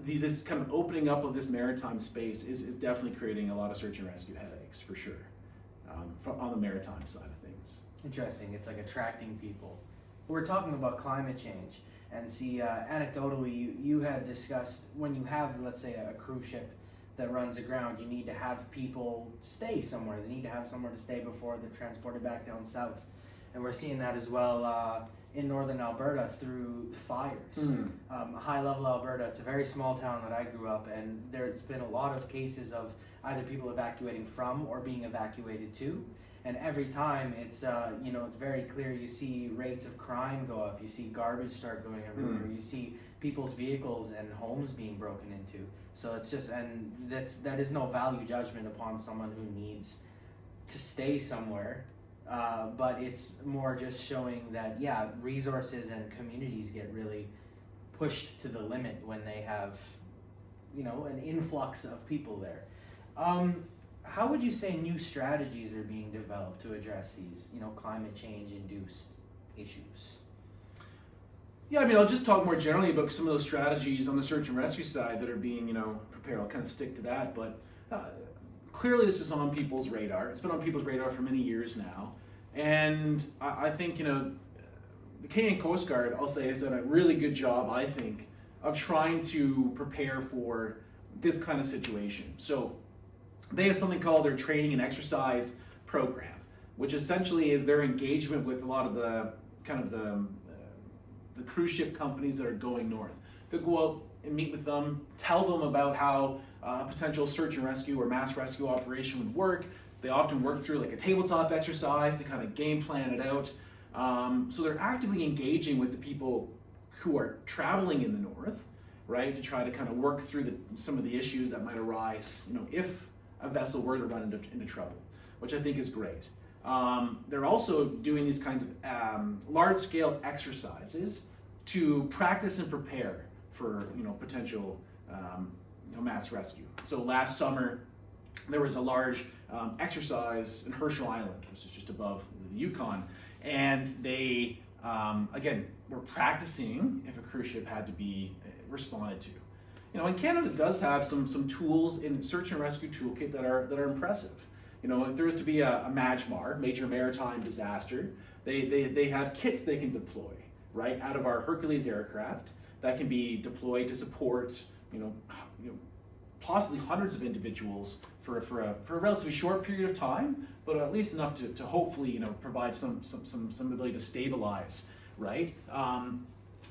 this kind of opening up of this maritime space is definitely creating a lot of search and rescue headaches, for sure, on the maritime side of things. Interesting. It's like attracting people. We're talking about climate change, and see, anecdotally, you had discussed when you have, let's say, a cruise ship that runs aground, you need to have people stay somewhere. They need to have somewhere to stay before they're transported back down south. And we're seeing that as well in northern Alberta through fires. High Level Alberta, it's a very small town that I grew up, and there's been a lot of cases of either people evacuating from or being evacuated to. And every time it's very clear. You see rates of crime go up. You see garbage start going everywhere. You see people's vehicles and homes being broken into. So it's just, and that is no value judgment upon someone who needs to stay somewhere. But it's more just showing that, resources and communities get really pushed to the limit when they have, an influx of people there. How would you say new strategies are being developed to address these, climate change induced issues? Yeah, I'll just talk more generally about some of those strategies on the search and rescue side that are being, prepared. I'll kind of stick to that, but clearly this is on people's radar. It's been on people's radar for many years now. And I think, the Canadian Coast Guard, I'll say, has done a really good job, I think, of trying to prepare for this kind of situation. So they have something called their training and exercise program, which essentially is their engagement with a lot of the the cruise ship companies that are going north. They'll go out and meet with them, tell them about how a potential search and rescue or mass rescue operation would work. They often work through like a tabletop exercise to kind of game plan it out. So they're actively engaging with the people who are traveling in the north, right, to try to kind of work through some of the issues that might arise, if a vessel were to run into trouble, which I think is great. They're also doing these kinds of large-scale exercises to practice and prepare for potential mass rescue. So last summer there was a large exercise in Herschel Island, which is just above the Yukon, and they again were practicing if a cruise ship had to be responded to. And Canada does have some tools in search and rescue toolkit that are impressive. If there was to be a MAJMAR, major maritime disaster, they have kits they can deploy, right, out of our Hercules aircraft that can be deployed to support, possibly hundreds of individuals for a relatively short period of time, but at least enough to hopefully, provide some ability to stabilize, right?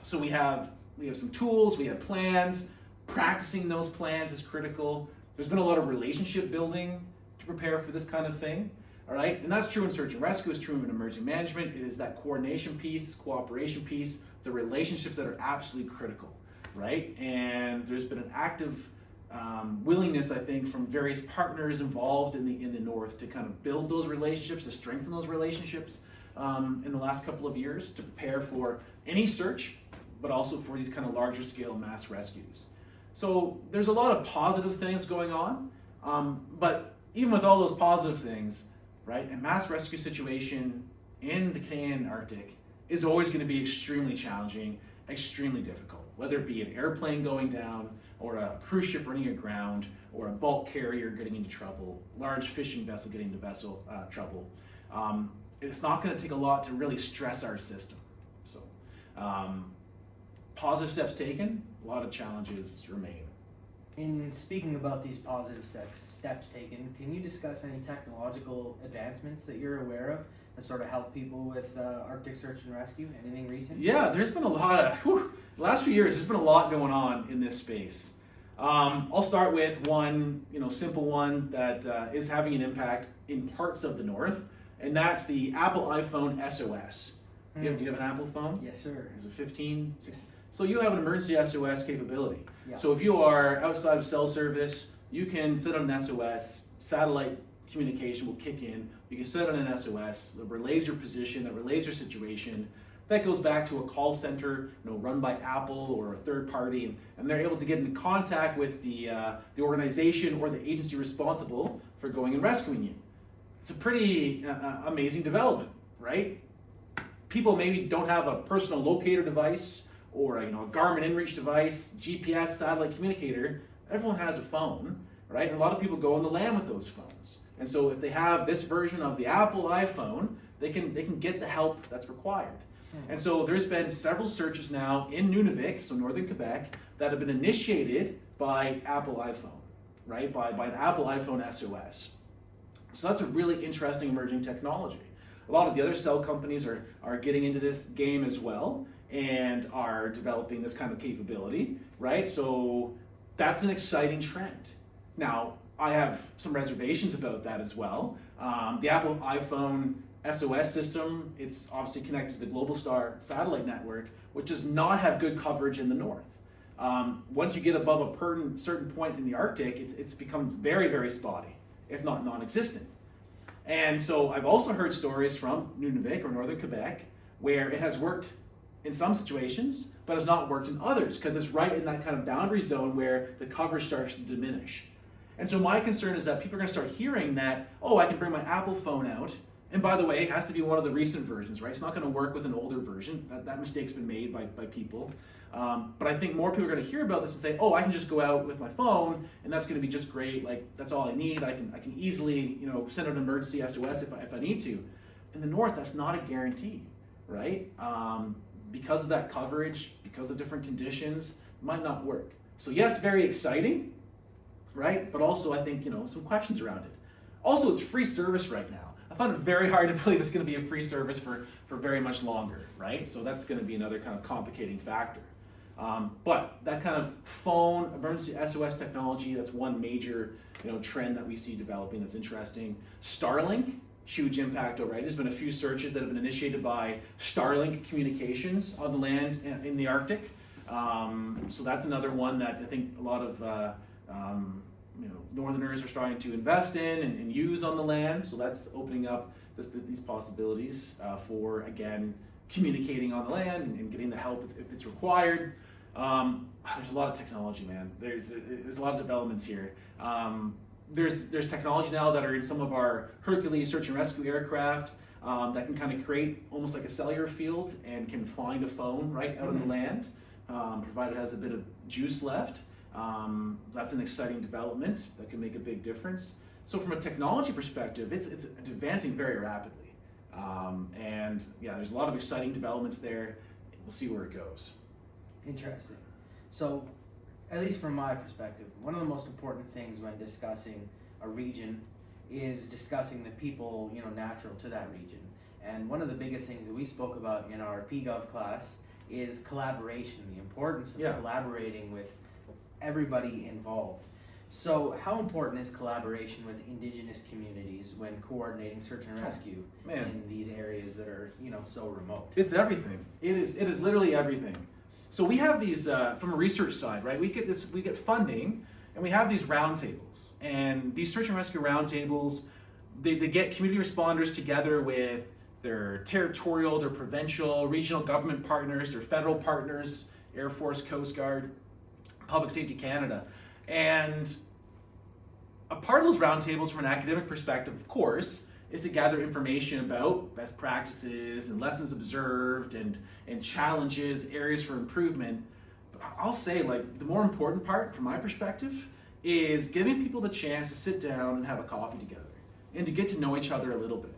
So we have some tools, we have plans. Practicing those plans is critical. There's been a lot of relationship building to prepare for this kind of thing, all right? And that's true in search and rescue, it's true in emergency management. It is that coordination piece, cooperation piece, the relationships that are absolutely critical, right? And there's been an active willingness, I think, from various partners involved in the north to kind of build those relationships, to strengthen those relationships in the last couple of years to prepare for any search, but also for these kind of larger scale mass rescues. So there's a lot of positive things going on, but even with all those positive things, right, a mass rescue situation in the Canadian Arctic is always going to be extremely challenging, extremely difficult, whether it be an airplane going down or a cruise ship running aground or a bulk carrier getting into trouble, large fishing vessel getting into trouble. It's not going to take a lot to really stress our system. So positive steps taken, a lot of challenges remain. In speaking about these positive steps taken, can you discuss any technological advancements that you're aware of that sort of help people with Arctic search and rescue? Anything recent? Yeah, there's been a lot of, the last few years, there's been a lot going on in this space. I'll start with one, simple one that is having an impact in parts of the north, and that's the Apple iPhone SOS. Do you have an Apple phone? Yes, sir. Is it 15? 16? Yes. So you have an emergency SOS capability. Yeah. So So if you are outside of cell service, you can set on an SOS, satellite communication will kick in, you can set on an SOS that relays your position, that relays your situation, that goes back to a call center run by Apple or a third party, and they're able to get into contact with the organization or the agency responsible for going and rescuing you. It's a pretty amazing development, right? People maybe don't have a personal locator device or a Garmin InReach device, GPS, satellite communicator. Everyone has a phone, right? And a lot of people go on the land with those phones. And so if they have this version of the Apple iPhone, they can get the help that's required. And so there's been several searches now in Nunavik, so northern Quebec, that have been initiated by Apple iPhone, right? By an Apple iPhone SOS. So that's a really interesting emerging technology. A lot of the other cell companies are getting into this game as well and are developing this kind of capability, right? So that's an exciting trend. Now, I have some reservations about that as well. The Apple iPhone SOS system, it's obviously connected to the Globalstar satellite network, which does not have good coverage in the north. Once you get above a certain point in the Arctic, it's become very, very spotty, if not non-existent. And so I've also heard stories from Nunavik or northern Quebec where it has worked in some situations, but has not worked in others because it's right in that kind of boundary zone where the coverage starts to diminish. And so my concern is that people are going to start hearing that, oh, I can bring my Apple phone out. And by the way, it has to be one of the recent versions, right? It's not going to work with an older version. That mistake's been made by people. But I think more people are going to hear about this and say, oh, I can just go out with my phone and that's going to be just great. Like, that's all I need. I can easily, send an emergency SOS if I need to. In the north, that's not a guarantee, right? Because of that coverage, because of different conditions, might not work. So yes, very exciting, right? But also I think, some questions around it. Also, it's free service right now. I find it very hard to believe it's going to be a free service for very much longer, right? So that's going to be another kind of complicating factor. But that kind of phone, emergency SOS technology, that's one major trend that we see developing that's interesting. Starlink, huge impact already. There's been a few searches that have been initiated by Starlink communications on the land in the Arctic. So that's another one that I think a lot of Northerners are starting to invest in and use on the land. So that's opening up these possibilities for, again, communicating on the land and getting the help if it's required. There's a lot of technology, man. There's a lot of developments here. There's technology now that are in some of our Hercules search and rescue aircraft that can kind of create almost like a cellular field and can find a phone right out on the land, provided it has a bit of juice left. That's an exciting development that can make a big difference. So from a technology perspective, it's advancing very rapidly. And yeah, there's a lot of exciting developments there. We'll see where it goes. Interesting. So, at least from my perspective, one of the most important things when discussing a region is discussing the people, natural to that region. And one of the biggest things that we spoke about in our PGov class is collaboration, the importance of collaborating with everybody involved. So how important is collaboration with Indigenous communities when coordinating search and rescue in these areas that are, so remote? It's everything. It is literally everything. So we have these, from a research side, right? We get funding, and we have these roundtables. And these search and rescue roundtables, they get community responders together with their territorial, their provincial, regional government partners, their federal partners, Air Force, Coast Guard, Public Safety Canada. And a part of those roundtables from an academic perspective, of course, is to gather information about best practices and lessons observed and challenges, areas for improvement. But I'll say, the more important part from my perspective is giving people the chance to sit down and have a coffee together and to get to know each other a little bit.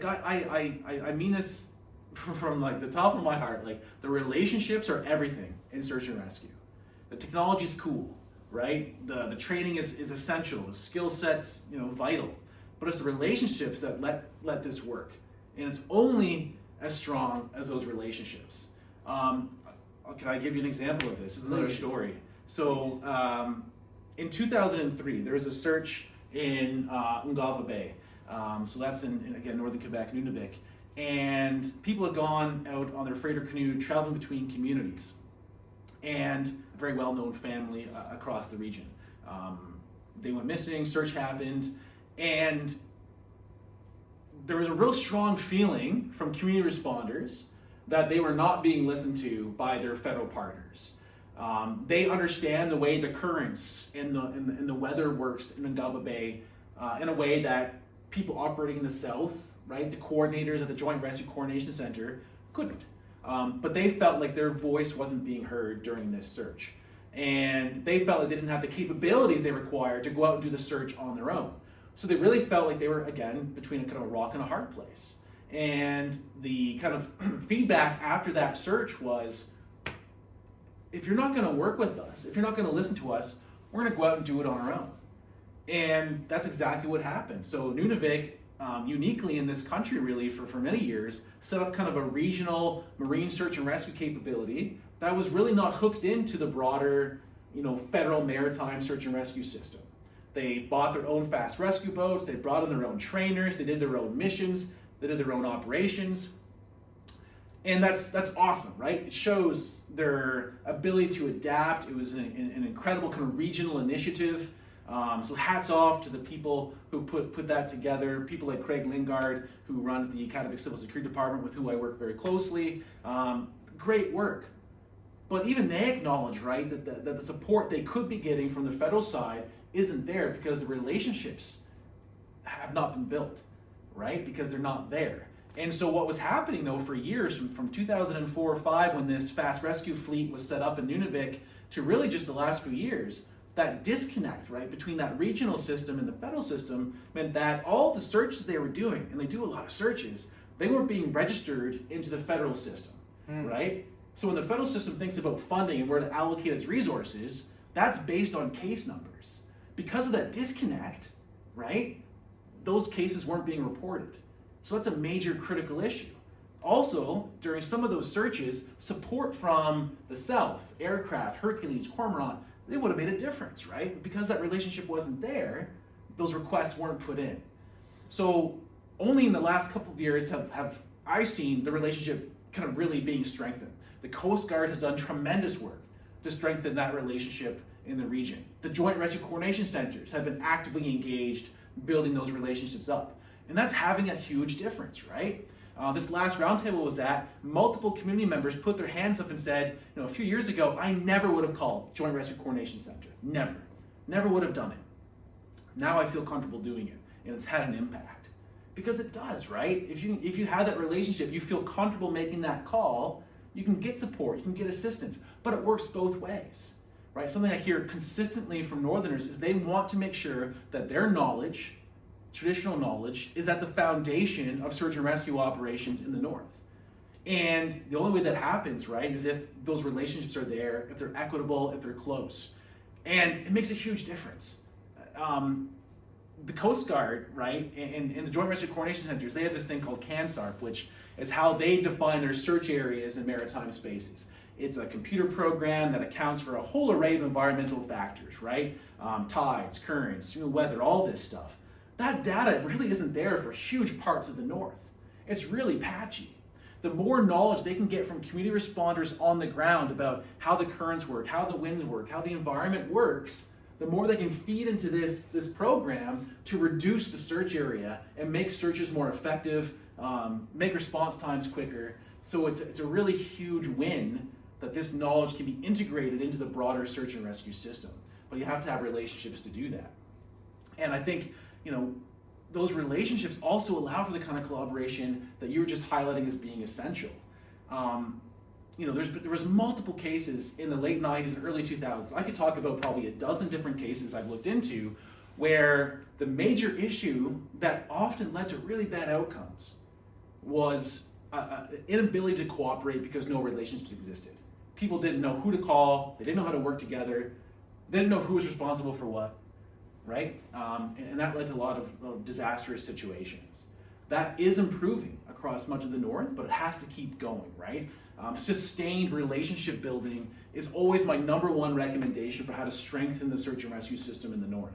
I mean this from the top of my heart. The relationships are everything in search and rescue. The technology is cool, right? The training is essential. The skill set's vital. But it's the relationships that let this work, and it's only as strong as those relationships. Can I give you an example of this? This is another story. So in 2003, there was a search in Ungava Bay. So that's in again, northern Quebec, Nunavik. And people had gone out on their freighter canoe traveling between communities. And a very well-known family across the region. They went missing, search happened, and there was a real strong feeling from community responders that they were not being listened to by their federal partners. They understand the way the currents and the weather works in Ungava Bay in a way that people operating in the south, right, the coordinators at the Joint Rescue Coordination Center couldn't. But they felt like their voice wasn't being heard during this search. And they felt like they didn't have the capabilities they required to go out and do the search on their own. So they really felt like they were, again, between a kind of a rock and a hard place. And the kind of feedback after that search was, if you're not going to work with us, if you're not going to listen to us, we're going to go out and do it on our own. And that's exactly what happened. So Nunavik, uniquely in this country really for many years, set up kind of a regional marine search and rescue capability that was really not hooked into the broader, federal maritime search and rescue system. They bought their own fast rescue boats, they brought in their own trainers, they did their own missions, they did their own operations. And that's awesome, right? It shows their ability to adapt. It was an incredible kind of regional initiative. So hats off to the people who put that together, people like Craig Lingard, who runs the Kativik Civil Security Department, with who I work very closely. Great work. But even they acknowledge, right, that the support they could be getting from the federal side isn't there because the relationships have not been built, right? Because they're not there. And so what was happening, though, for years, from 2004 or 5, when this fast rescue fleet was set up in Nunavik, to really just the last few years, that disconnect, right, between that regional system and the federal system meant that all the searches they were doing, and they do a lot of searches, they weren't being registered into the federal system, right? So when the federal system thinks about funding and where to allocate its resources, that's based on case numbers. Because of that disconnect, right, those cases weren't being reported. So that's a major critical issue. Also, during some of those searches, support from the South, aircraft, Hercules, Cormorant, they would have made a difference, right? Because that relationship wasn't there, those requests weren't put in. So only in the last couple of years have I seen the relationship kind of really being strengthened. The Coast Guard has done tremendous work to strengthen that relationship in the region. The Joint Rescue Coordination Centers have been actively engaged building those relationships up. And that's having a huge difference, right? This last roundtable was at, multiple community members put their hands up and said, a few years ago, I never would have called Joint Rescue Coordination Center. Never would have done it. Now I feel comfortable doing it, and it's had an impact. Because it does, right? If you have that relationship, you feel comfortable making that call, you can get support, you can get assistance, but it works both ways, right? Something I hear consistently from Northerners is they want to make sure that their knowledge, traditional knowledge, is at the foundation of search and rescue operations in the North. And the only way that happens, right, is if those relationships are there, if they're equitable, if they're close. And it makes a huge difference. The Coast Guard, right, and the Joint Rescue Coordination Centers, they have this thing called CANSARP, which is how they define their search areas in maritime spaces. It's a computer program that accounts for a whole array of environmental factors, right? Tides, currents, weather, all this stuff. That data really isn't there for huge parts of the North. It's really patchy. The more knowledge they can get from community responders on the ground about how the currents work, how the winds work, how the environment works, the more they can feed into this program to reduce the search area and make searches more effective, make response times quicker. So it's a really huge win that this knowledge can be integrated into the broader search and rescue system. But you have to have relationships to do that. And I think, those relationships also allow for the kind of collaboration that you were just highlighting as being essential. There was multiple cases in the late 90s and early 2000s. I could talk about probably a dozen different cases I've looked into where the major issue that often led to really bad outcomes was inability to cooperate because no relationships existed. People didn't know who to call, they didn't know how to work together, they didn't know who was responsible for what. Right? And that led to a lot of disastrous situations. That is improving across much of the North, but it has to keep going, right? Sustained relationship building is always my number one recommendation for how to strengthen the search and rescue system in the North.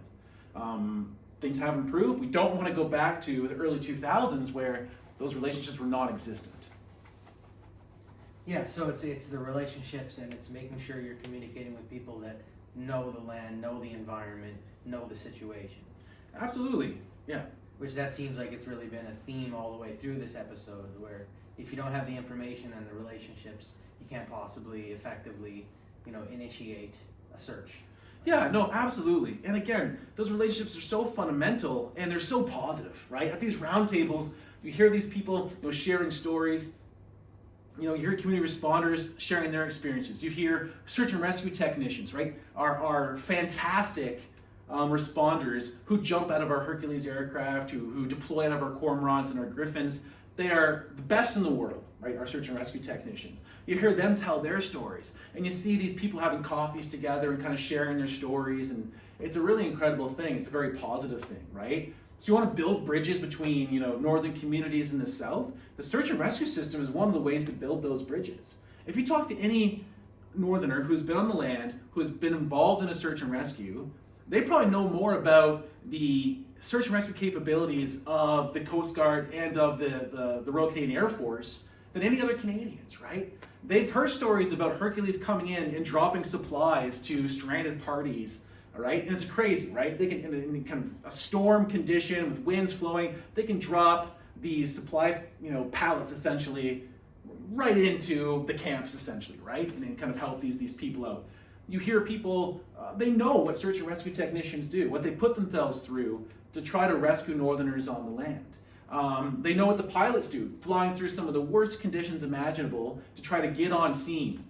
Things have improved. We don't want to go back to the early 2000s where those relationships were non-existent. Yeah, so it's the relationships, and it's making sure you're communicating with people that know the land, know the environment, know the situation. Absolutely, yeah. Which that seems like it's really been a theme all the way through this episode, where if you don't have the information and the relationships, you can't possibly effectively, initiate a search. Yeah, no, absolutely. And again, those relationships are so fundamental and they're so positive, right? At these roundtables, you hear these people, sharing stories. You hear community responders sharing their experiences. You hear search and rescue technicians, right? Our fantastic responders who jump out of our Hercules aircraft, who deploy out of our Cormorants and our Griffins. They are the best in the world, right? Our search and rescue technicians. You hear them tell their stories, and you see these people having coffees together and kind of sharing their stories, and it's a really incredible thing. It's a very positive thing, right? So you want to build bridges between, northern communities in the south. The search and rescue system is one of the ways to build those bridges. If you talk to any northerner who's been on the land, who has been involved in a search and rescue, they probably know more about the search and rescue capabilities of the Coast Guard and of the Royal Canadian Air Force than any other Canadians, right? They've heard stories about Hercules coming in and dropping supplies to stranded parties. All right, and it's crazy, right? They can, in kind of a storm condition with winds flowing, they can drop these supply, pallets essentially right into the camps essentially, right? And then kind of help these people out. You hear people, they know what search and rescue technicians do, what they put themselves through to try to rescue northerners on the land. They know what the pilots do, flying through some of the worst conditions imaginable to try to get on scene.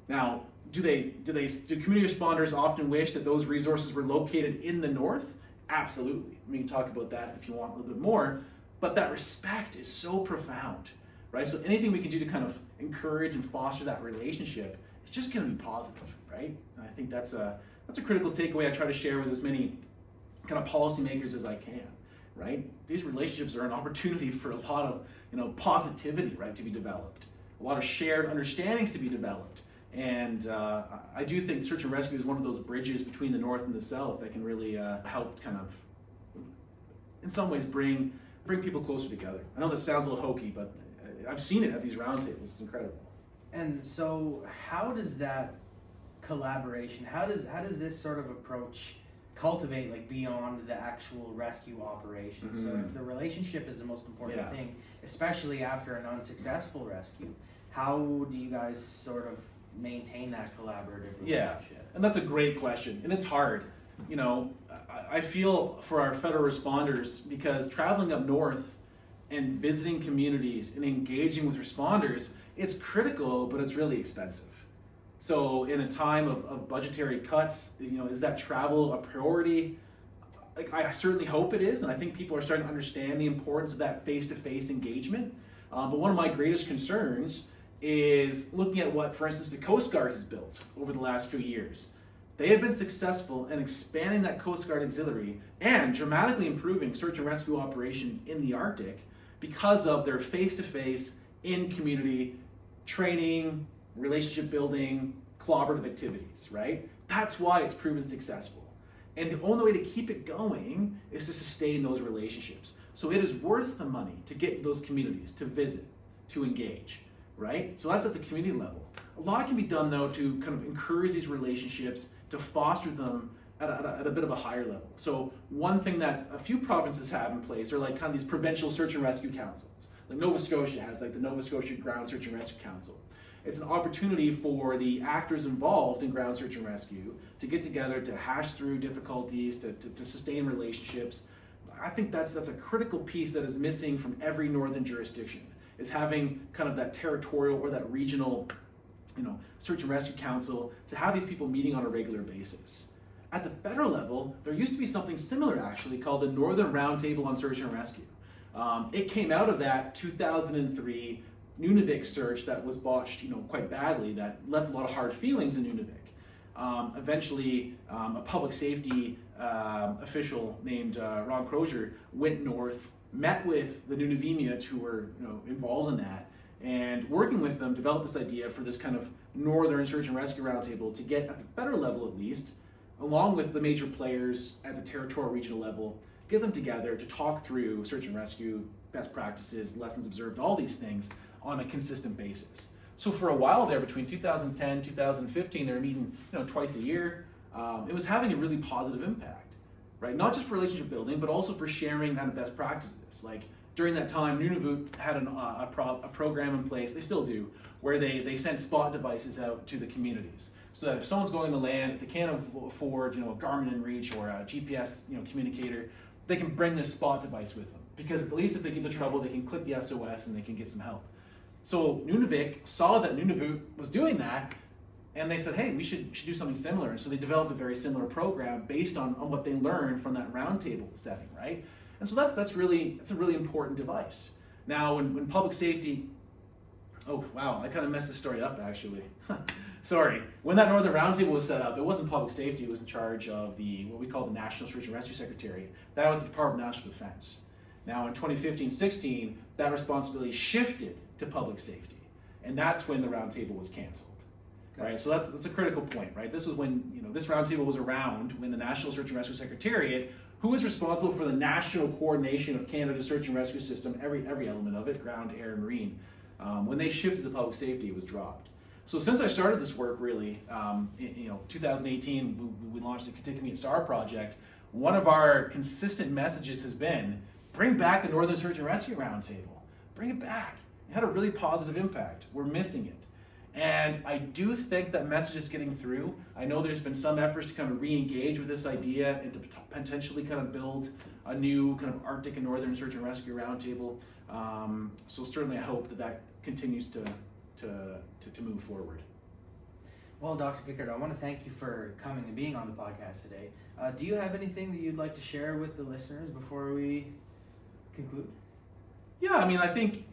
Now, do community responders often wish that those resources were located in the north? Absolutely. We can talk about that if you want a little bit more. but that respect is so profound, right? So anything we can do to kind of encourage and foster that relationship is just going to be positive, right? And I think that's a critical takeaway I try to share with as many kind of policymakers as I can, right? These relationships are an opportunity for a lot of, positivity, right, to be developed, a lot of shared understandings to be developed. And I do think search and rescue is one of those bridges between the North and the South that can really help kind of, in some ways, bring people closer together. I know that sounds a little hokey, but I've seen it at these roundtables. It's incredible. And so, how does that collaboration? How does this sort of approach cultivate like beyond the actual rescue operation? Mm-hmm. So, if the relationship is the most important Yeah. thing, especially after an unsuccessful rescue, how do you guys sort of maintain that collaborative relationship? Yeah, and that's a great question, and it's hard. I feel for our federal responders because traveling up north and visiting communities and engaging with responders, it's critical, but it's really expensive. So in a time of budgetary cuts, is that travel a priority? Like, I certainly hope it is, and I think people are starting to understand the importance of that face-to-face engagement. But one of my greatest concerns is looking at what, for instance, the Coast Guard has built over the last few years. They have been successful in expanding that Coast Guard auxiliary and dramatically improving search and rescue operations in the Arctic because of their face-to-face, in-community training, relationship building, collaborative activities, right? That's why it's proven successful. And the only way to keep it going is to sustain those relationships. So it is worth the money to get those communities to visit, to engage, right? So that's at the community level. A lot can be done, though, to kind of encourage these relationships, to foster them at a bit of a higher level. So one thing that a few provinces have in place are like kind of these provincial search and rescue councils. Like Nova Scotia has like the Nova Scotia Ground Search and Rescue Council. It's an opportunity for the actors involved in ground search and rescue to get together, to hash through difficulties, to sustain relationships. I think that's a critical piece that is missing from every northern jurisdiction, is having kind of that territorial or that regional search and rescue council, to have these people meeting on a regular basis. At the federal level, there used to be something similar actually called the Northern Roundtable on Search and Rescue. It came out of that 2003 Nunavik search that was botched quite badly, that left a lot of hard feelings in Nunavik. Eventually, a public safety official named Ron Crozier went north, met with the Nunavimiut who were involved in that, and working with them developed this idea for this kind of northern search and rescue roundtable to get at the federal level at least, along with the major players at the territorial regional level, get them together to talk through search and rescue, best practices, lessons observed, all these things on a consistent basis. So for a while there, between 2010, 2015, they were meeting twice a year. It was having a really positive impact, right? Not just for relationship building, but also for sharing kind of best practices. Like during that time, Nunavut had a program in place, they still do, where they sent spot devices out to the communities. So that if someone's going to land, if they can't afford a Garmin inReach or a GPS communicator, they can bring this spot device with them. Because at least if they get into trouble, they can click the SOS and they can get some help. So Nunavik saw that Nunavut was doing that, and they said, hey, we should do something similar. And so they developed a very similar program based on what they learned from that roundtable setting, right? And so that's a really important device. Now, when public safety, oh wow, I kind of messed the story up actually. Sorry. When that Northern Roundtable was set up, it wasn't public safety. It was in charge of what we call the National Search and Rescue Secretariat. That was the Department of National Defense. Now in 2015-16, that responsibility shifted to public safety, and that's when the roundtable was canceled. Right, so that's a critical point, right? This is when this roundtable was around when the National Search and Rescue Secretariat, who is responsible for the national coordination of Canada's search and rescue system, every element of it, ground, air, and marine. When they shifted to public safety, it was dropped. So since I started this work, really, 2018, we launched the Kikkert SAR project. One of our consistent messages has been, bring back the Northern Search and Rescue Roundtable. Bring it back. It had a really positive impact. We're missing it. And I do think that message is getting through. I know there's been some efforts to kind of re-engage with this idea and to potentially kind of build a new kind of Arctic and Northern Search and Rescue Roundtable. So certainly I hope that continues to move forward. Well, Dr. Kikkert, I want to thank you for coming and being on the podcast today. Do you have anything that you'd like to share with the listeners before we conclude? Yeah, I mean, I think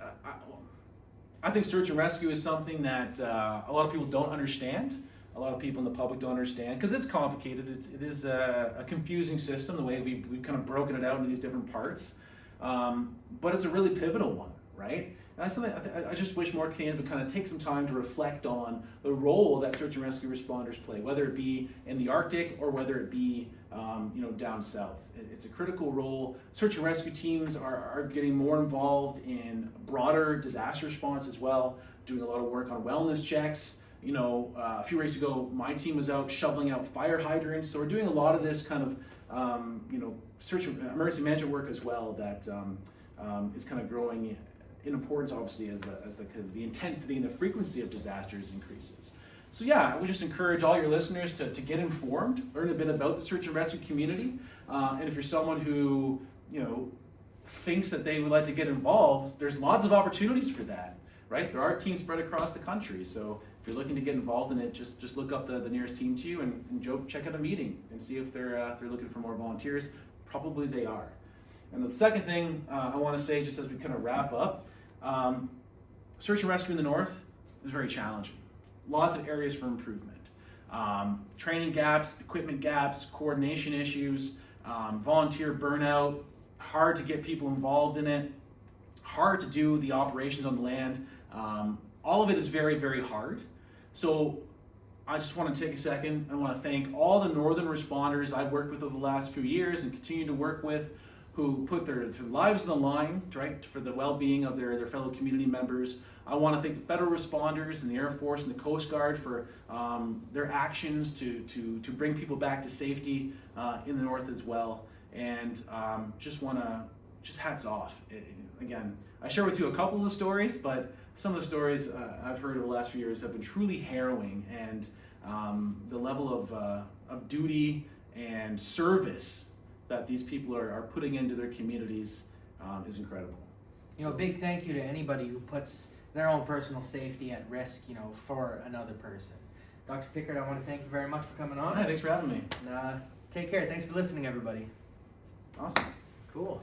search and rescue is something that a lot of people don't understand. A lot of people in the public don't understand because it's complicated. It is a confusing system, the way we've kind of broken it out into these different parts. But it's a really pivotal one, right? And that's something I just wish more Canadians would kind of take some time to reflect on the role that search and rescue responders play, whether it be in the Arctic or whether it be down south. It's a critical role. Search and rescue teams are getting more involved in broader disaster response as well, doing a lot of work on wellness checks. A few weeks ago, my team was out shoveling out fire hydrants. So we're doing a lot of this kind of, search and emergency management work as well that is kind of growing in importance, obviously, as the intensity and the frequency of disasters increases. So yeah, I would just encourage all your listeners to get informed, learn a bit about the search and rescue community, and if you're someone who thinks that they would like to get involved, there's lots of opportunities for that, right? There are teams spread across the country, so if you're looking to get involved in it, just look up the nearest team to you and check out a meeting and see if they're looking for more volunteers. Probably they are. And the second thing I want to say, just as we kind of wrap up, search and rescue in the north is very challenging. Lots of areas for improvement. Training gaps, equipment gaps, coordination issues, volunteer burnout, hard to get people involved in it, hard to do the operations on the land. All of it is very, very hard. So I just want to take a second. I want to thank all the northern responders I've worked with over the last few years and continue to work with, who put their lives on the line, right, for the well-being of their fellow community members. I want to thank the federal responders and the Air Force and the Coast Guard for their actions to bring people back to safety in the north as well. And just hats off. Again, I share with you a couple of the stories, but some of the stories I've heard over the last few years have been truly harrowing, and the level of duty and service that these people are putting into their communities is incredible. A big thank you to anybody who puts their own personal safety at risk, for another person. Dr. Kikkert, I want to thank you very much for coming on. Hi, thanks for having me. And, take care. Thanks for listening, everybody. Awesome. Cool.